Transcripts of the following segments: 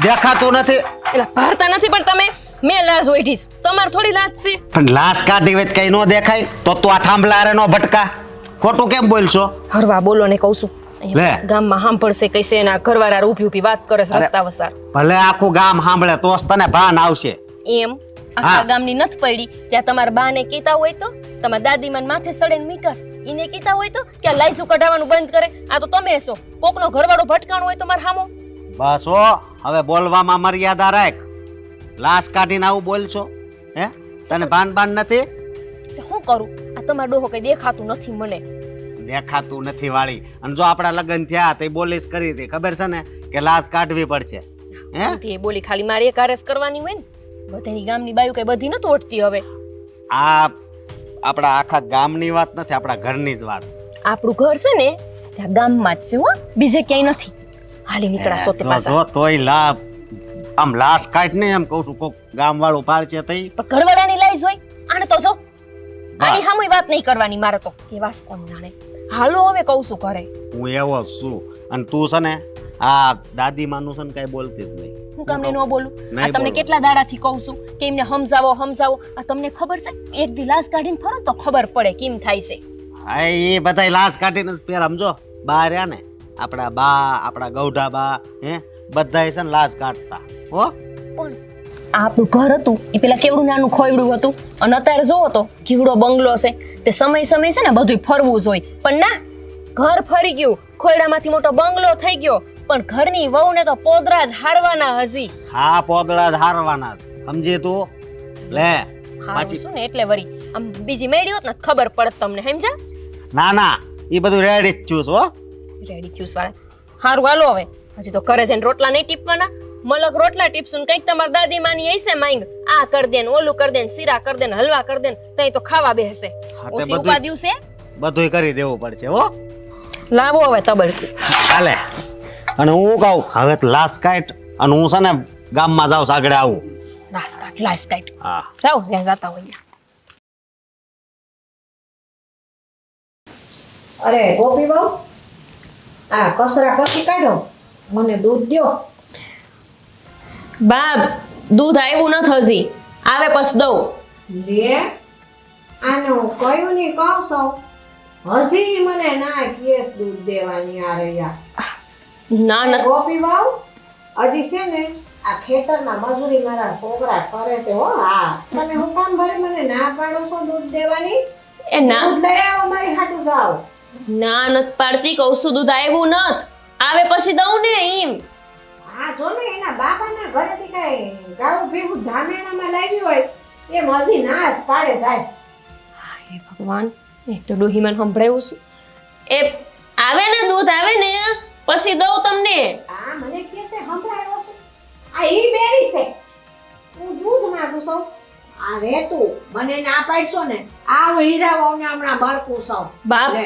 દેખાતું નથી એટલે ભારતા નથી પણ તમે મેં લાજ ઓઢીશ તમાર થોડી લાજ છે પણ લાશ કાઢી હોય કઈ નો દેખાય તો આ થાંભલા રે નો ભટકા ખોટું કેમ બોલશો હરવા બોલો ને કહું છું લે. ગામમાં સાંભળશે કઈસે એના ઘરવાળા ઊભી ઊભી વાત કરે છે રસ્તા વસાર ભલે આખું ગામ સાંભળે તો જ તને ભાન આવશે એમ આખા ગામની નથ પડી ત્યાં તમારા બાને કીતા હોય તો તમારા દાદી મને માથે સડેન મીકાસ ઈને કીતા હોય તો કે લાઈસુ કઢાવવાનું બંધ કરે આ તો તમે છો કોકનો ઘરવાળો ભટકાણો હોય તો માર હામો બસ ઓ હવે બોલવામાં મર્યાદા રાખ લાશ કાઢીને આવું બોલશો હે તને ભાન નથી તો હું કરું આ તમારો ડોહો કઈ દેખાતું નથી મને દેખાતું નથી વાળી અને જો આપણા લગ્ન થયા તો બોલીસ કરી હતી ખબર છે ને કે લાશ કાઢવી પડશે હે તે બોલી ખાલી મારે એક આરસ કરવાની હોય ને બધાની ગામની બાયુ કઈ બધી નતો ઓટતી હવે આ આપણા આખા ગામની વાત નથી આપણા ઘરની જ વાત આપણું ઘર છે ને ત્યાં ગામમાં જ છે હો બીજે ક્યાંય નથી હાલી નીકળા સોતે પાછા જો તોય લાભ આમ લાશ કાઢ ને એમ કહું છું કોક ગામ વાળું પાળશે તઈ પણ ઘરવાળાની લાઈઝ હોય આને તો જો આની સામે વાત નહીં કરવાની મારે તો કેવાસ કોણ જાણે હાલો હવે કહું છું ઘરે હું એવો જ છું અને તું છે ને આ દાદી માનું છે ને કઈ બોલતી જ નહીં હું કામને ન બોલું આ તમને કેટલા દાડાથી કહું છું કે એમને સમજાવો આ તમને ખબર છે એક દી લાશ કાઢીને ફરો તો ખબર પડે કેમ થાય છે હા એ બધાય લાશ કાઢીને પેર સમજો બા રહ્યા ને આપણા બા આપણા ગૌઢા બા હે બધાય છે ને લાશ કાઢતા હો પણ આપણું ઘર હતું એ પેલા કેવડું નાનું ખોયડું હતું અને અત્યારે જોવો તો કેવડો બંગલો છે તે સમય છે ને બધું ફરવું જોઈએ પણ ના ઘર ફરી ગયું ખોયડામાંથી મોટો બંગલો થઈ ગયો પણ ઘરની વહુને તો પોદરા જ હારવાના હજી હા પોદળા જ હારવાના સમજી તું લે હારું શું ને એટલે વરી આમ બીજી મેળી હોત ને ખબર પડત તમને સમજા ના એ બધું રેડી જ છું હો રેડી થયું વાળા હારું હાલો હવે હજી તો ઘરે જઈને રોટલા નહીં ટીપવાના મલક રોટલા ટીપશું કઈક તમારી દાદી માની હશે માંગ આ કર દે ને ઓલું કર દે ને શીરા કર દે ને હલવા કર દે ને તઈ તો ખાવા બેસે ઓસી ઉપા દિવસે બધુંય કરી દેવું પડશે હો લાવો હવે તબલકી ચાલે અને હું કહું હવે તો લાશ કાઢ અને હું છે ને ગામમાં જાઉં આગળ આવું લાશ કાઢ હા જાઓ જ્યાં જાતા હોય અરે ગોપી બહુ આ કસરા પછી કાઢો મને દૂધ દ્યો બાપ દૂધ આવ્યું નથી હજી આવે પસ દઉં લે આને હું કયું ની કહું છું હજી મને ના કેસ દૂધ દેવાની આ રહ્યા ના ના ગોપી બહુ હજી છે ને આ ખેતરમાં મજૂરી મારા છોકરા કરે છે હો હા તમે હું કામ ભરી મને ના પાડો છો દૂધ દેવાની એ ના દૂધ લઈ આવો મારી હાટુ જાઓ ના નથી પાડતી કહું છું દૂધ આવ્યું નથ આવે પછી દઉં ને એમ હા જો ને એના બાપાના ઘરેથી કઈ ગાવું ભેગું ધામેણામાં લાવી હોય એ મજી ના જ પાડે જાય હે ભગવાન એક તો ડોહી મને સંભળાયું છું એ આવે ને દૂધ આવે ને પછી દઉં તમને આ મને કે છે સંભળાયો છે આ ઈ બેરી છે હું દૂધ માંગુ છું આ રે તું મને ના પાડશો ને આ હીરાઓને હમણાં બરકું છું બાપ લે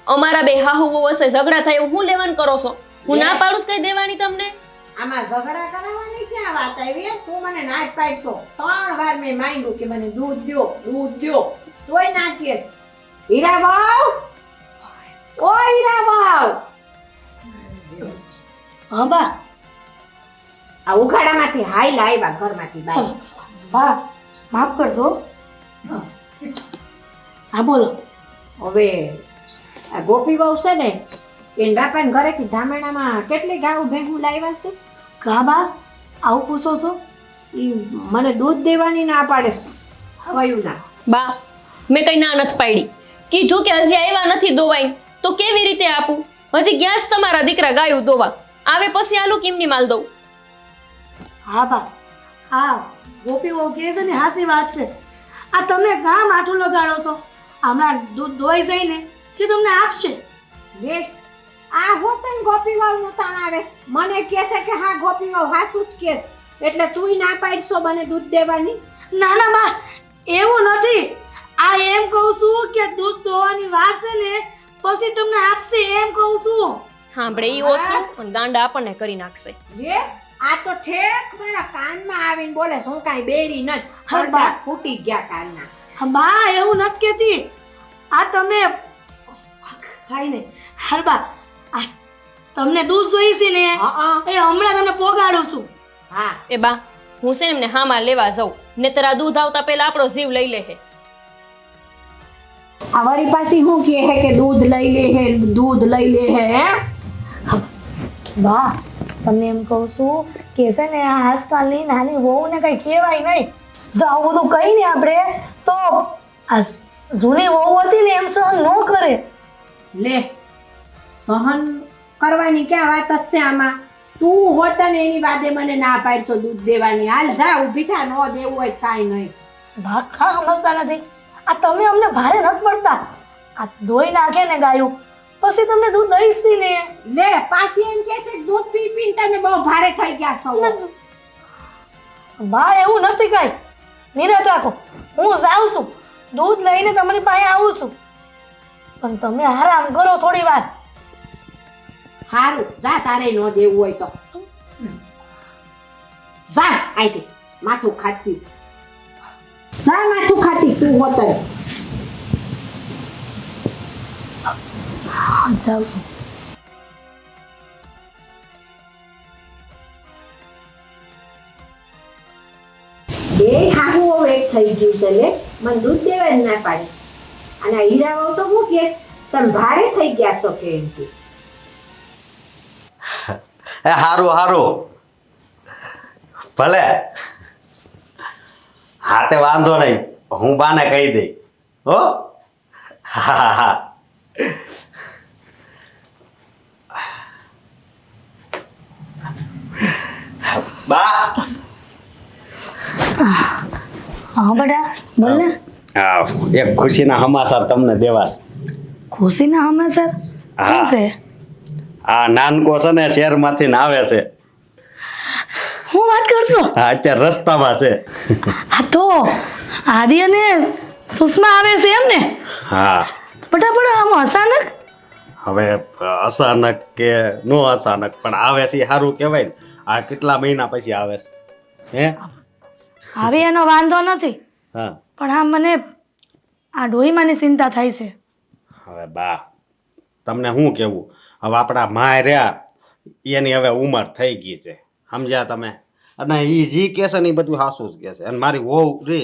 અમારા બે હાહુ વસે ઝઘડા થાય હું લેવાનું કરો છો હું ના પાડું કઈ દેવાની તમને આમાં ઝઘડા કરાવવાની ક્યાં વાત આવી તું મને ના જ પાડશો 3 વાર મેં માંગ્યું કે મને દૂધ દ્યો તોય ના કેસ હીરાબાઉ ઓ હીરાબાઉ હા બા આ ઉઘાડામાંથી હાઈ લાવ્યા ઘરમાંથી બહાર બા માફ કરજો હા બોલો હવે આ ગોપી બહુ છે ને એન બાપાને ઘરેથી ધામેણામાં કેટલી ગાઉ ભેગું લાવ્યા છે કા બા આવું પૂછો છો ઈ મને દૂધ દેવાની ના પાડે છે કયું ના બા મેં કઈ ના નથી પાડી કીધું કે હજી આવ્યા નથી દોવાઈ તો કેવી રીતે આપું હજી ગયા જ તમારા દીકરા ગાયું દોવા આવે પછી આલુ કેમની માલ દઉં હા બા હા ગોપી ઓ કહે છે ને હાસી વાત છે આ તમે કાં માઠું લગાડો છો હમણાં દૂધ દોઈ જઈને તે તમને આપશે લે આ હોતન ગોપી વાવનું તાણ આવે મને કહે છે કે હા ગોપી વાવ હાચું જ કે એટલે તુંય ના પાડશો મને દૂધ દેવાની ના ના બા એવું નથી આ એમ કહું છું કે દૂધ દોવાની વાર છે ને પછી તમને આપશે એમ કહું છું સાંભળે ઈ ઓછું પણ ગાંડા આપણને કરી નાખશે લે આ તો ઠેક મારા કાનમાં આવીને બોલે શું કાંઈ બેરી નથી હા, બા. હરડા ફૂટી ગયા કાનના હા, બા એવું નથી કહેતી આ તમે ખાઈને હરબા આ તમને દૂધ જોઈ છે ને હા એ હમણાં તમને પોગાડું છું હા એ બા હું છે ને એમને હામાં લેવા જાઉં નહીતર આ દૂધ આવતા પહેલા આપણો જીવ લઈ લે હે આ વળી પાછી શું કહે હે કે દૂધ લઈ લે હે દૂધ લઈ લે હે હે બા તમને એમ કહું છું કે છે ને આ આજકાલની નાની વહુને કઈ કહેવાય નહીં જો આવું બધું કહી ને આપણે તો આ જૂની વહુ હતી ને એમ સહન ન કરે લે સહન કરવાની ક્યાં વાત જ છે આમાં તું હોત ને એની વાદે મને ના પાડશો દૂધ દેવાની હાલ જા ઊભી થા ન દેવું હોય કાંઈ નહીં બા ખા સમજતા નથી આ તમે અમને ભારે નથી પડતા આ ધોઈ નાખે ને ગાયું પછી તમને દૂધ દઈશ ને લે પાછી એમ કહે છે કે દૂધ પી પીને તમે બહુ ભારે થઈ ગયા છો બા એવું નથી કઈ નિરાત રાખો હું જાઉં છું દૂધ લઈને તમારી પાસે આવું છું પણ તમે આરામ કરો થોડી વાર હારું જા તારે ન દેવું હોય તો જા આઈથી માથું ખાતી જા માથું ખાતી તું હોત જાઉં છું બે હાહુ એક થઈ ગયું છે લે મને દૂધ દેવા જ ના પાડી અને આ હીરાવાવ તો હું કેસ તમે ભારે થઈ ગયા છો કે એમ કે એ હારું હારું ભલે હા તે વાંધો નહીં હું બાને કહી દઈ હો હા હા બા હા બેટા બોલ ને હા એક ખુશીના સમાચાર તમને દેવા છે. ખુશીના હમાસર હા. શું છે આ નાનકો છે ને શહેરમાંથી ને આવે છે હું વાત કરશો હા અત્યારે રસ્તામાં છે આ તો આદિ અને સુષ્મા આવે છે એમ ને હા ફટાફટ આમ અચાનક હવે અચાનક કે નો અચાનક પણ આવે છે એ સારું કહેવાય ને આ કેટલા મહિના પછી આવે છે હે હવે એનો વાંધો નથી હા પણ આ મને આ ડોહીમાંની ચિંતા થાય છે હવે બા તમને શું કેવું હવે આપણા માય રહ્યા એની હવે ઉંમર થઈ ગઈ છે સમજ્યા તમે અને એ જી કહે છે ને એ બધું સાચું જ કહે છે અને મારી વહુ રે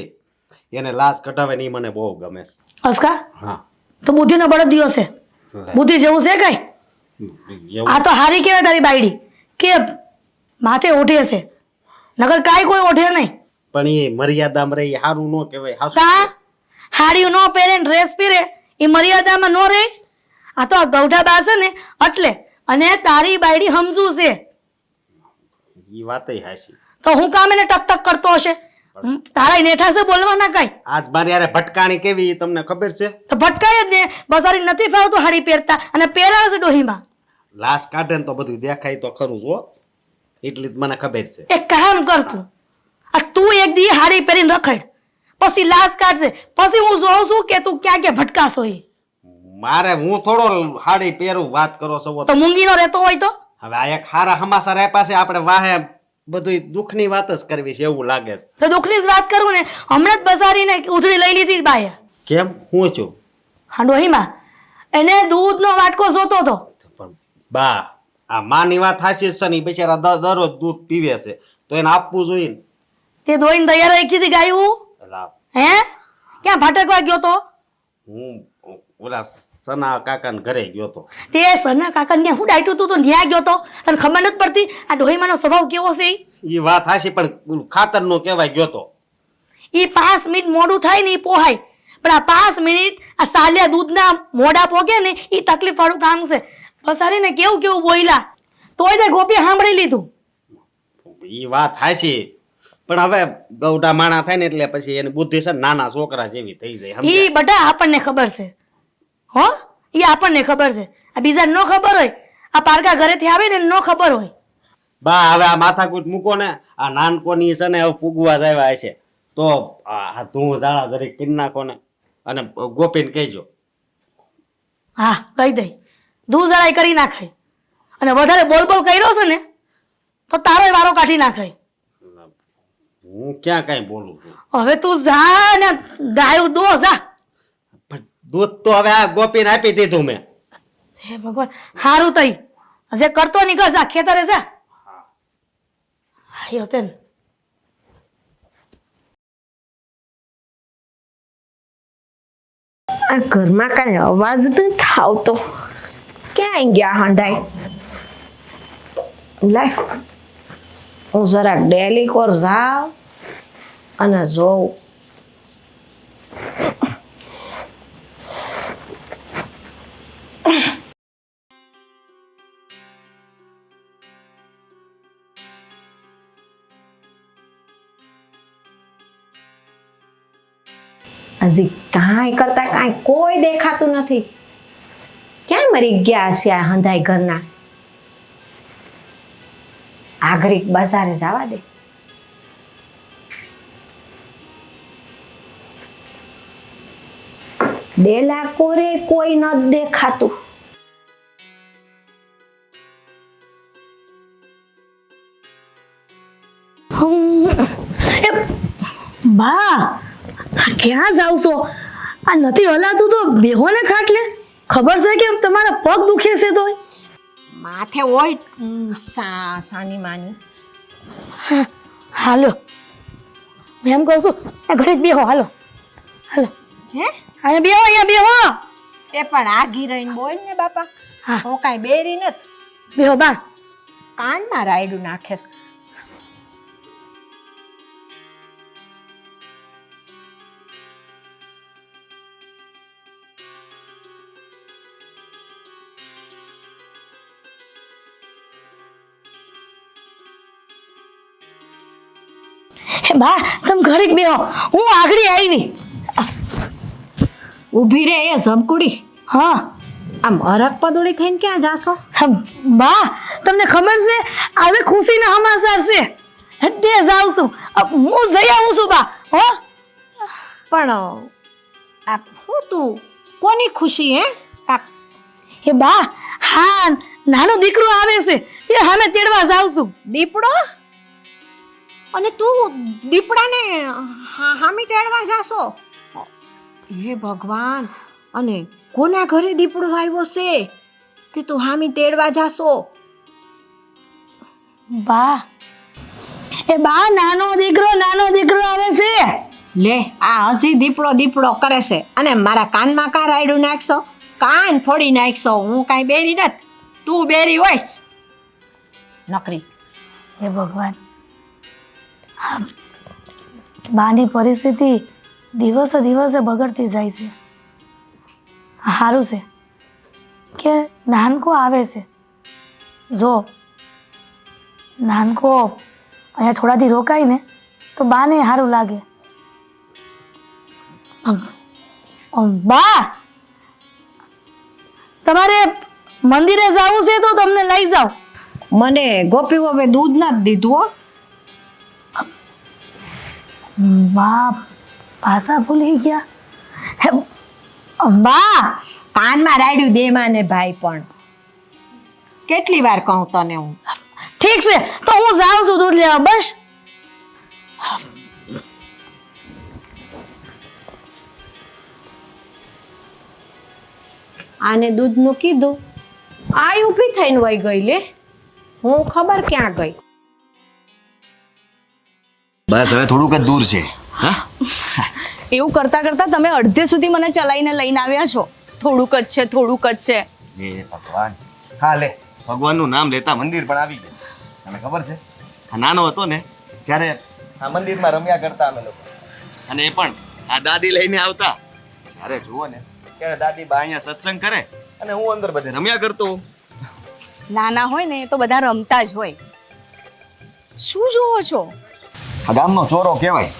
એને લાજ કઢાવે ને એ મને બહુ ગમે છે અસ્કા હા તો બુદ્ધિનો બળદિયો છે બુદ્ધિ જેવું છે કઈ એવું આ તો હારી કહેવાય તારી બાયડી કે માથે ઓઢે છે નગર કાંઈ કોઈ ઓઢે નહીં પણ એ મર્યાદામાં રહી સારું ન કહેવાય સાચું કા હાડીઓ ન પહેરે ને ડ્રેસ પહેરે એ મર્યાદામાં ન રહે આ તો આ ગૌઢા બા છે ને એટલે અને તારી બાયડી સમજુ છે એ વાતય હાચી તો હું કામ એને ટક ટક કરતો હશે તારા નેઠા છે બોલવાના કાંઈ આજ મારી યારે ભટકાણી કેવી એ તમને ખબર છે તો ભટકાય જ ને બસારી નથી ફાવતું હાડી પહેરતા અને પહેરાવે છે ડોહીમાં લાશ કાઢે ને તો બધું દેખાય તો ખરું જ હો એટલી જ મને ખબર છે એક કામ કરતું આ તું એક દી હાડી પહેરીને રખડ પછી લાશ કાઢશે પછી હું જોઉં છું કે તું ક્યાં ક્યાં ભટકાશો એ મારે હું થોડો હાડી પહેરું વાત કરો છો તો મૂંગીનો રહેતો હોય તો હવે આ એક સારા સમાચાર આપ્યા છે આપણે વાહે બધું દુઃખની વાત જ કરવી છે એવું લાગે છે તો દુઃખની જ વાત કરું ને હમણાં જ બસારીને ઉધડી લઈ લીધી બાએ કેમ હું છું હા ડોહીમાં એને દૂધનો વાટકો જોતો હતો પણ બા આ માની વાત હાચી જ છે ને ઈ બિચારા દરરોજ દૂધ પીવે છે તો એને આપવું જોઈએ ને તે ધોઈને તૈયાર રાખી હતી ગાયું એટલે હે ક્યાં ભટકવા ગયો તો હું ઓલા સના કાકાના ઘરે ગયો તો તે સના કાકા ને હું ડાયટું તું તો ન્યા ગયો તો તને ખબર નથી પડતી આ ડોહીમાંનો સ્વભાવ કેવો છે એ વાત હાચી પણ ખાતરનો કહેવાય ગયો તો ઈ 5 મિનિટ મોડું થાય ને ઈ પોહાય પણ આ 5 મિનિટ આ સાલિયા દૂધના મોઢા પોગે ને ઈ તકલીફ વાળું કામ છે બસારી ને કેવું કેવું બોયલા તોય તે ગોપી સાંભળી લીધું એ વાત હાચી પણ હવે ગૌડા માણા થાય ને એટલે પછી એની બુદ્ધિ છે ને નાના છોકરા જેવી થઈ જાય સમજ્યા? ઈ બધા આપણને ખબર છે હો ઈ આપણને ખબર છે આ બીજા ન ખબર હોય આ પારકા ઘરેથી આવે ને ન ખબર હોય. બા હવે આ માથાકૂટ મૂકો ને, આ નાનકોની છે ને હવે પૂગવા જ આવ્યા છે, તો આ ધૂળ ધાળા જરીક કરી નાખો ને, અને ગોપીને કહેજો. હા કહી દઈ, ધૂળ જરાય કરી નાખાય, અને વધારે બોલ બોલ કર્યો છે ને તો તારોય વારો કાઢી નાખાય. હું ક્યાં કઈ બોલું છું? હવે તું જા ને ગાયું દો જા. પણ દૂધ તો હવે આ ગોપીને આપી દીધું મેં. હે ભગવાન, હારું તઈ જે કરતો નીકળ જા, ખેતરે જા. આયો તેન આ ઘરમાં કાંઈ અવાજ નથી આવતો. ક્યાંય ગયા હંધાય? લાય હું જરાક ડેલી કોર જાઉં અને જોઉં. હજી કાંઈ કરતા કાંઈ કોઈ દેખાતું નથી. ક્યાં મરી ગયા હશે આ હંધાઈ ઘરના? આઘરીક બજારે જવા દે. ડેલા કોરે કોઈ ન દેખાતું. એ બા, ક્યાં જાવ છો? આ નથી હલાતું તો બેહો ને ખાટલે. ખબર છે કે તમારા પગ દુખે છે તો? માથે હોય સાની માની. હાલો, મેં એમ કહું છું આ ઘડીક બેહો. હાલો હાલો, હે અહીંયા બેહો, અહીંયા બેહો. તે પણ આઘી રહીને બોલ ને બાપા. હા. હું કાંઈ બેરી નથી. બેહો બા. કાનમાં રાયડું નાખેસ. હે બા, તમે ઘડીક બેહો, હું આગળી આવી. ઊભી રે એ ઝમકુડી. હા આમ અરગ પદુડી થઈને ક્યાં જાશો? બા, તમને ખબર છે હવે ખુશીના સમાચાર છે, તે જાઉં છું. હું જઈ આવું છું બા. હો પણ આ શું તું કોની ખુશી હે? એ બા, હા નાનો દીકરો આવે છે, એ સામે તેડવા જાઉં છું. દીપડો? અને તું દીપડાને હામી તેડવા જાશો? હે ભગવાન! અને કોના ઘરે દીપડો આવ્યો છે તે તું હામી તેડવા જાશો? બા, એ બા, નાનો દીકરો આવે છે. લે, આ હજી દીપડો દીપડો કરે છે અને મારા કાનમાં કા રાયડું નાખશો? કાન ફોડી નાખશો. હું કાંઈ બેરી નથી, તું બેરી હોય નકરી. હે ભગવાન, બાની પરિસ્થિતિ દિવસે દિવસે બગડતી જાય છે. સારું છે કે નાનકો આવે છે. જો નાનકો અહીંયા થોડાથી રોકાય ને તો બાને સારું લાગે. બા, તમારે મંદિરે જવું છે તો તમને લઈ જાઓ. મને ગોપી હવે દૂધ ના જ દીધું હો. બા, ભાષા ભૂલી ગયા. બા, કાનમાં રાયડું દે માને ભાઈ. પણ કેટલી વાર કહું તને હું? ઠીક છે તો હું જાઉં છું દૂધ લેવા. બસ. આને દૂધનું કીધું, આ ઊભી થઈને વહી ગઈ. લે, હું ખબર ક્યાં ગઈ. બસ હવે થોડુંક જ દૂર છે. હા, એવું કરતા કરતા તમે અડધે સુધી મને ચલાવીને લઈને આવ્યા છો. થોડુંક જ છે, થોડુંક જ છે. હે ભગવાન. હા લે, ભગવાનનું નામ લેતા મંદિર પણ આવી ગયા. તમને ખબર છે, આ નાનો હતો ને ત્યારે આ મંદિરમાં રમ્યા કરતા અમે લોકો, અને એ પણ આ દાદી લઈને આવતા. જ્યારે જુઓ ને ત્યારે દાદી બા અહીંયા સત્સંગ કરે અને હું અંદર બધે રમ્યા કરતો. નાના હોય ને તો બધા રમતા જ હોય. શું જોવો છો? આ ગામનો ચોરો કહેવાય,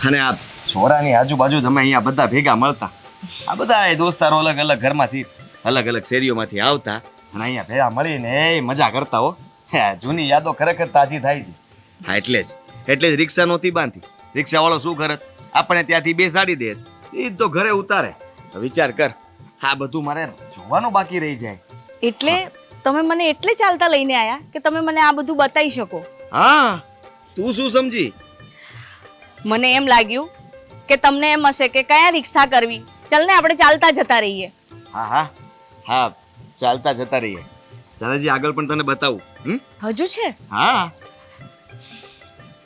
અને આ ચોરાની આજુબાજુ તમે અહીંયા બધા ભેગા મળતા. આ બધા દોસ્તારો અલગ અલગ ઘરમાંથી, અલગ અલગ શેરીઓમાંથી આવતા અને અહીંયા ભેગા મળીને એ મજા કરતા હો. જૂની યાદો ખરેખર તાજી થાય છે. હા એટલે જ રિક્ષા નહોતી બાંધી. રિક્ષાવાળો શું કરત, આપણે ત્યાંથી બેસાડી દે, એ તો ઘરે ઉતારે. વિચાર કર, આ બધું મારે જોવાનું બાકી રહી જાય. એટલે તમે મને એટલે ચાલતા લઈને આયા કે તમે મને આ બધું બતાવી શકો. હા, તું શું સમજી? મને એમ લાગ્યું કે તમને એમ હશે કે કયા રિક્ષા કરવી, ચાલ ને આપણે ચાલતા જતા રહીએ. હા, ચાલતા જતા રહીએ. ચાલ હજી આગળ પણ તને બતાવું. હજુ છે?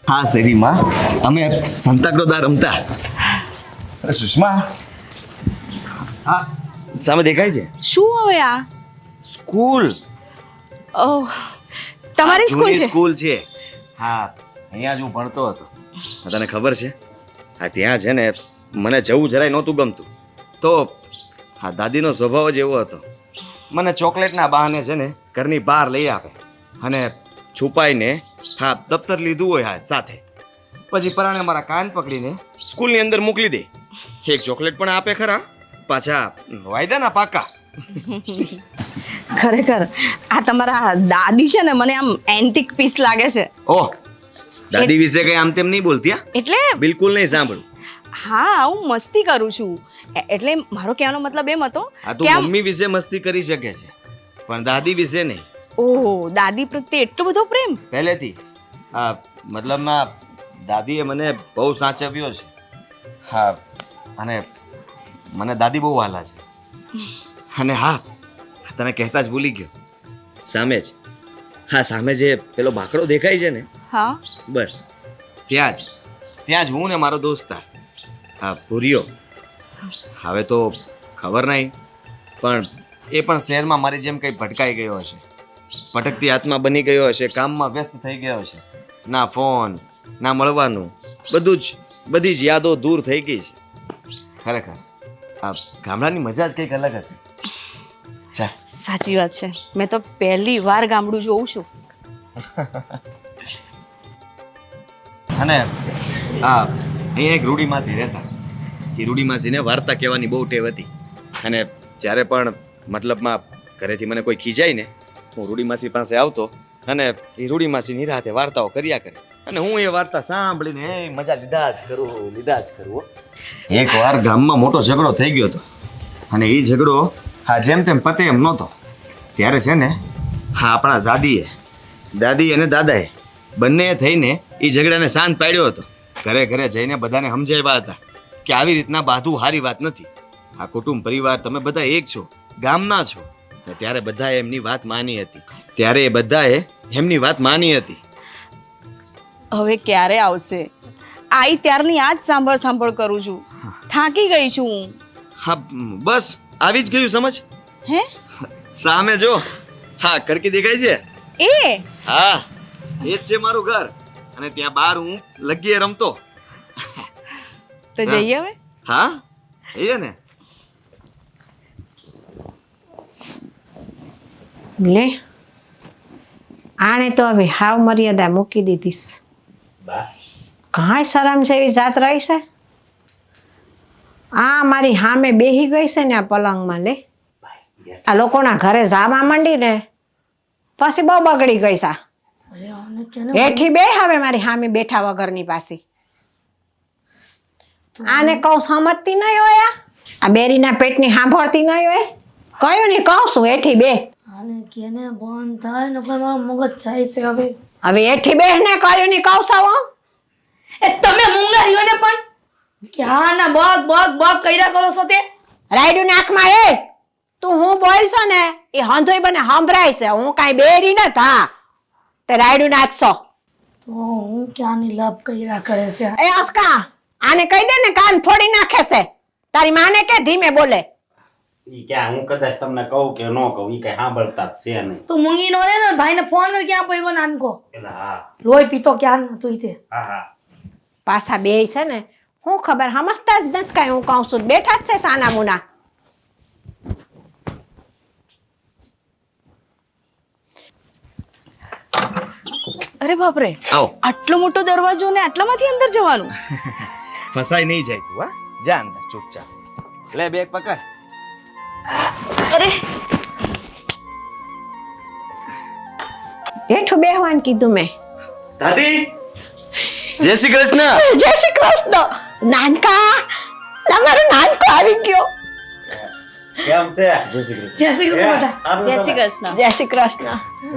હા, શેરીમાં અમે સંતાક્રોદા રમતા. અરે સુષ્મા, હા સામે દેખાય છે શું હવે આ? સ્કૂલ. ઓહ, તમારી સ્કૂલ છે? સ્કૂલ છે. હા, અહીંયા જ હું ભણતો હતો. તને ખબર છે, હા ત્યાં છે ને મને જવું જરાય નહોતું ગમતું. તો હા, દાદીનો સ્વભાવ જ એવો હતો. મને ચોકલેટના બહાને છે ને ઘરની બહાર લઈ આવે અને છુપાઈને હા દફતર લીધું હોય હા સાથે, પછી પરાણે મારા કાન પકડીને સ્કૂલની અંદર મોકલી દે. એક ચોકલેટ પણ આપે ખરા, પાછા વાયદાના પાકા. ખરેખર આ તમારા દાદી છે ને મને આમ એન્ટિક પીસ લાગે છે. ઓહ, દાદી વિશે કઈ આમ તેમ નહીં બોલતી. એટલે બિલકુલ નહીં સાંભળું. હા, હું મસ્તી કરું છું. એટલે મારો કહેવાનો મતલબ એમ હતો આ તું મમ્મી વિશે મસ્તી કરી શકે છે પણ દાદી વિશે નહીં. ઓહ, દાદી પ્રત્યે એટલો બધો પ્રેમ પહેલેથી. હા, મતલબમાં દાદીએ મને બહુ સાચવ્યો છે. હા, અને મને દાદી બહુ વહાલા છે. અને હા, તને કહેતા જ ભૂલી ગયો, સામે જે પેલો બાકડો દેખાય છે ને, હા બસ ત્યાં જ હું ને મારો દોસ્તાર હા ભૂરિયો. હવે તો ખબર નહીં, પણ એ પણ શહેરમાં મારી જેમ કંઈ ભટકાઈ ગયો હશે, ભટકતી આત્મા બની ગયો હશે, કામમાં વ્યસ્ત થઈ ગયો હશે. ના ફોન ના મળવાનું, બધી જ યાદો દૂર થઈ ગઈ છે. ખરેખર આ ગામડાની મજા જ કંઈક અલગ હતી. સાચી વાત છે. મેં તો પહેલી વાર ગામડું જોઉં છું. અને અહીંયા એક રૂડી માસી રહેતા. એ રૂડી માસીને વાર્તા કહેવાની બહુ ટેવ હતી. અને જ્યારે પણ મતલબમાં ઘરેથી મને કોઈ ખીજાય ને, હું રૂડી માસી પાસે આવતો અને એ રૂડી માસીની રાતે વાર્તાઓ કર્યા કરે અને હું એ વાર્તા સાંભળીને મજા લીધા જ કરું. એકવાર ગામમાં મોટો ઝઘડો થઈ ગયો હતો અને એ ઝઘડો હા જેમ તેમ પતે એમ નહોતો. ત્યારે છે ને હા આપણા દાદી અને દાદાએ બંને થઈને એ ઝઘડાને શાંત પાડ્યો હતો. ઘરે જઈને બધાને સમજાવ્યા હતા કે આવી રીતના બાધું સારી વાત નથી. આ કુટુંબ પરિવાર તમે બધા એક છો, ગામના છો. ત્યારે બધાએ એમની વાત માની હતી. હવે ક્યારે આવશે? આઈ ત્યારની આજ સાંભળ કરું છું. થાકી ગઈ છું હું. હા બસ આવી જ ગયું સમજ. હે? સામે જો, હા કડકી દેખાય છે? એ હા, એ જ છે મારું ઘર. અને ત્યાં બહાર હું લગીએ રમતો. તો જઈએ હવે? હા જઈએ ને. લે આણે તો હવે હાવ મર્યાદા મૂકી દીધીશ. કાંઈ શરમ છે એવી જાત રહી છે. આ મારી સામે બેહી ગઈ છે ને આ પલંગમાં. લે આ લોકોના ઘરે જાવા માંડી ને પછી બહુ બગડી ગઈ છે. હેઠી બે હવે મારી સામે બેઠા વગરની પાછી. આને કહું સમજતી નહીં હોય, આ બેરીના પેટની સાંભળતી નહીં હોય. કયું ને કહું છું હેઠી બે. આને કેને બંધ થાય ને મારો મગજ જાય છે હવે. હવે હેઠી બે ને કયું ને કહું છું હું. એ તમે મુંગારીઓને પણ ક્યાં ના બગ કર્યા કરો છો તે? રાયડું નાકમાં એ તું હું બોલશો ને એ હંધોઈ બને સંભળાય છે. હું કાંઈ બેરી ન થા તે રાયડું નાખશો તો હું ક્યાંની લપ કર્યા કરે છે. એ અસ્કા આને કહી દે ને કાન ફોડી નાખે છે. તારી માને કે ધીમે બોલે. ઈ ક્યાં હું કદાચ તમને કહું કે ન કહું ઈ કઈ સાંભળતા જ છે નહીં. તું મૂંગી નો રે ને ભાઈને ફોન કર ક્યાં પડ્યો નાનકો. એટલે હા લોહી પીતો ક્યાં નતું તે. હા પાછા બે છે ને હું ખબર સમજતા જ નથી કાંઈ. હું કહું છું બેઠા જ છે સાના મુના. અરે બાપરે, આવો. આટલો મોટો દરવાજો ને આટલામાંથી અંદર જવાનું? ફસાઈ નહીં જાય તું. હા જા અંદર ચૂપચાપ. લે બેગ પકડ. અરે હેઠું બેહવાનું કીધું મેં. દાદી જય શ્રી કૃષ્ણ. જય શ્રી કૃષ્ણ. નાનકા, તમારો નાનકો આવી ગયો. કેમ છે? જય શ્રી કૃષ્ણ. જય શ્રી કૃષ્ણ બેટા. જય શ્રી કૃષ્ણ. જય શ્રી કૃષ્ણ.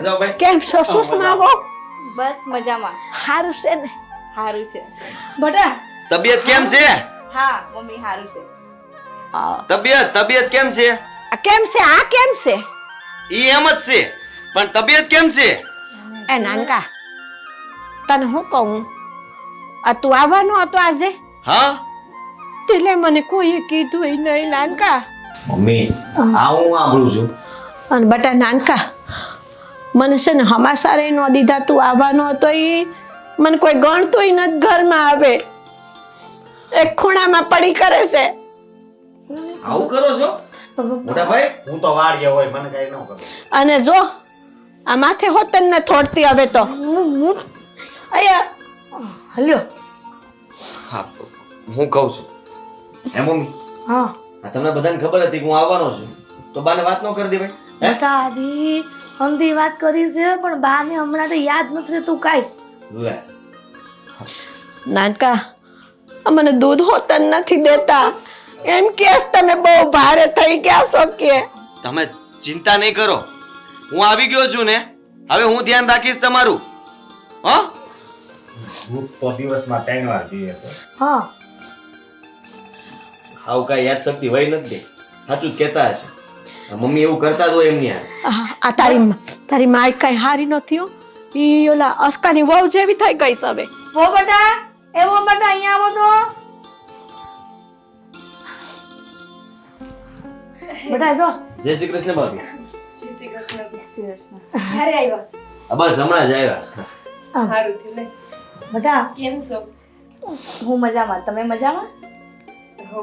જાઓ ભાઈ. કેમ છો સુષ્મા બહુ? બસ મજામાં. સારું છે ને? સારું છે. બેટા તબિયત કેમ છે? હા મમ્મી સારું છે. તબિયત કેમ છે? આ કેમ છે? આ કેમ છે? ઈ એમ જ છે, પણ તબિયત કેમ છે? એ નાનકા, તને હું કહું, આ તું આવવાનો હતો આજે? હા એટલે મને કોઈએ કીધું નહીં નાનકા. મમ્મી આ હું સાંભળું છું. અને બટા નાનકા, મને છે ને હમાસારે ન દીધા તું આવવાનો હતો એ મને કોઈ ગણતુંય નથી ઘરમાં આવે. એક ખૂણામાં પડી કરે છે. આવું કરો છો મોટા ભાઈ? હું તો વાડીએ હોય, મને કઈ ન ખબર. અને જો આ માથે હોતન ને થોડતી હવે તો. અહીંયા હલ્યો. હા હું કહું છું હે મમ્મી, હા આ તમને બધાને ખબર હતી કે હું આવવાનો છું, તો બાને વાત ન કરી દે ભાઈ? હે બેટા આધી હંધી વાત કરી છે પણ બાને હમણાં તો યાદ નથી રહેતું કાંઈ. લે નાનકા, આ મને દૂધ હોતન નથી દેતા એમ કે તમે બહુ ભારે થઈ ગયા છો કે. તમે ચિંતા નહીં કરો, હું આવી ગયો છું ને, હવે હું ધ્યાન રાખીશ તમારું. હા હું તો દિવસમાં 3 વાર પીએ છે. હા આવું કાંઈ યાદ શક્તિ હોય નથી, સાચું જ કહેતા હશે. આ મમ્મી એવું કરતા જ હોય એમની હારે. આ તારી માય કઈ હારી નથી હો. ઈ ઓલા અસ્કાની વહુ જેવી થઈ ગઈ છે હવે. વો બેટા એવો બેટા અહીંયા આવો તો. બેટા જો જય શ્રી કૃષ્ણ ભાભી. જય શ્રી કૃષ્ણ. ક્યારે આવ્યા? આ બસ હમણાં જ આવ્યા. સારું થયું ને. બેટા કેમ છો? હું મજામાં. તમે મજામાં? હો.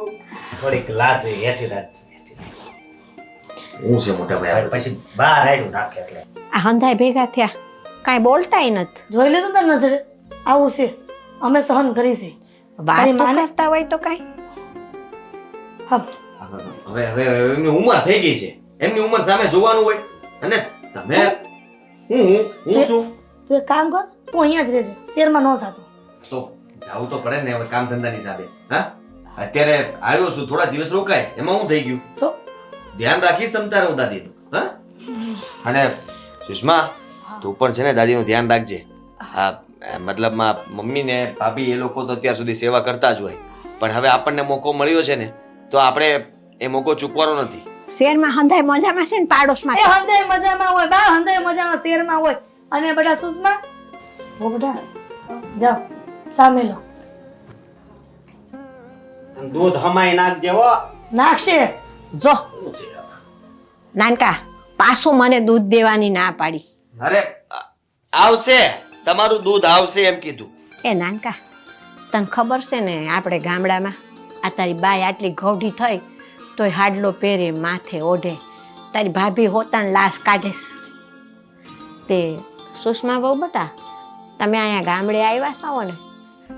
થોડીક લાજ હેઠી રાખ. હું છે મોટા ભાઈ? પછી બહાર આવ્યું નાખે એટલે આ હંધાય ભેગા થયા, કાંઈ બોલતાય નથી. જોઈ લીધું તાર નજરે આવું છે, અમે સહન કરી છે. વાત તારી તો માને- કરતા હોય તો કાંઈ. હા હવે એમની ઉંમર થઈ ગઈ છે, એમની ઉંમર સામે જોવાનું હોય. અને તમે હું છું તું એક કામ કર, તું અહીંયા જ રહેજે, શેરમાં ન જાતો. તો જાવું તો પડે ને હવે કામ ધંધાની હિસાબે. હા અત્યારે આવ્યો છું, થોડા દિવસ રોકાઈશ, એમાં હું થઈ ગયું? તો ધ્યાન રાખીશ તમ તારે હું દાદીનું. હા અને સુષ્મા તું પણ છે ને દાદીનું ધ્યાન રાખજે. હા મતલબમાં મમ્મી ને ભાભી એ લોકો તો અત્યાર સુધી સેવા કરતા જ હોય, પણ હવે આપણને મોકો મળ્યો છે ને, તો આપણે એ મોકો ચૂકવાનો નથી. શેરમાં હંધાય મજામાં છે ને પાડોશમાં. એ હંધાય મજામાં હોય બા, હંધાય મજામાં શેરમાં હોય. અને બેટા સુષ્મા, ઓ બેટા જાઓ સામે લો. અને દૂધ હમાઈ નાખજે હો. નાખશે જો નાનકા, પાછું મને દૂધ દેવાની ના પાડી. અરે આવશે, તમારું દૂધ આવશે એમ કીધું. એ નાનકા, તને ખબર છે ને આપણે ગામડામાં આ તારી બાઈ આટલી ઘોડી થઈ તોય હાડલો પહેરે, માથે ઓઢે. તારી ભાભી હોતાણ લાશ કાઢે છે. તે સુષ્મા બહુ બટા, તમે અહીંયા ગામડે આવ્યા છો ને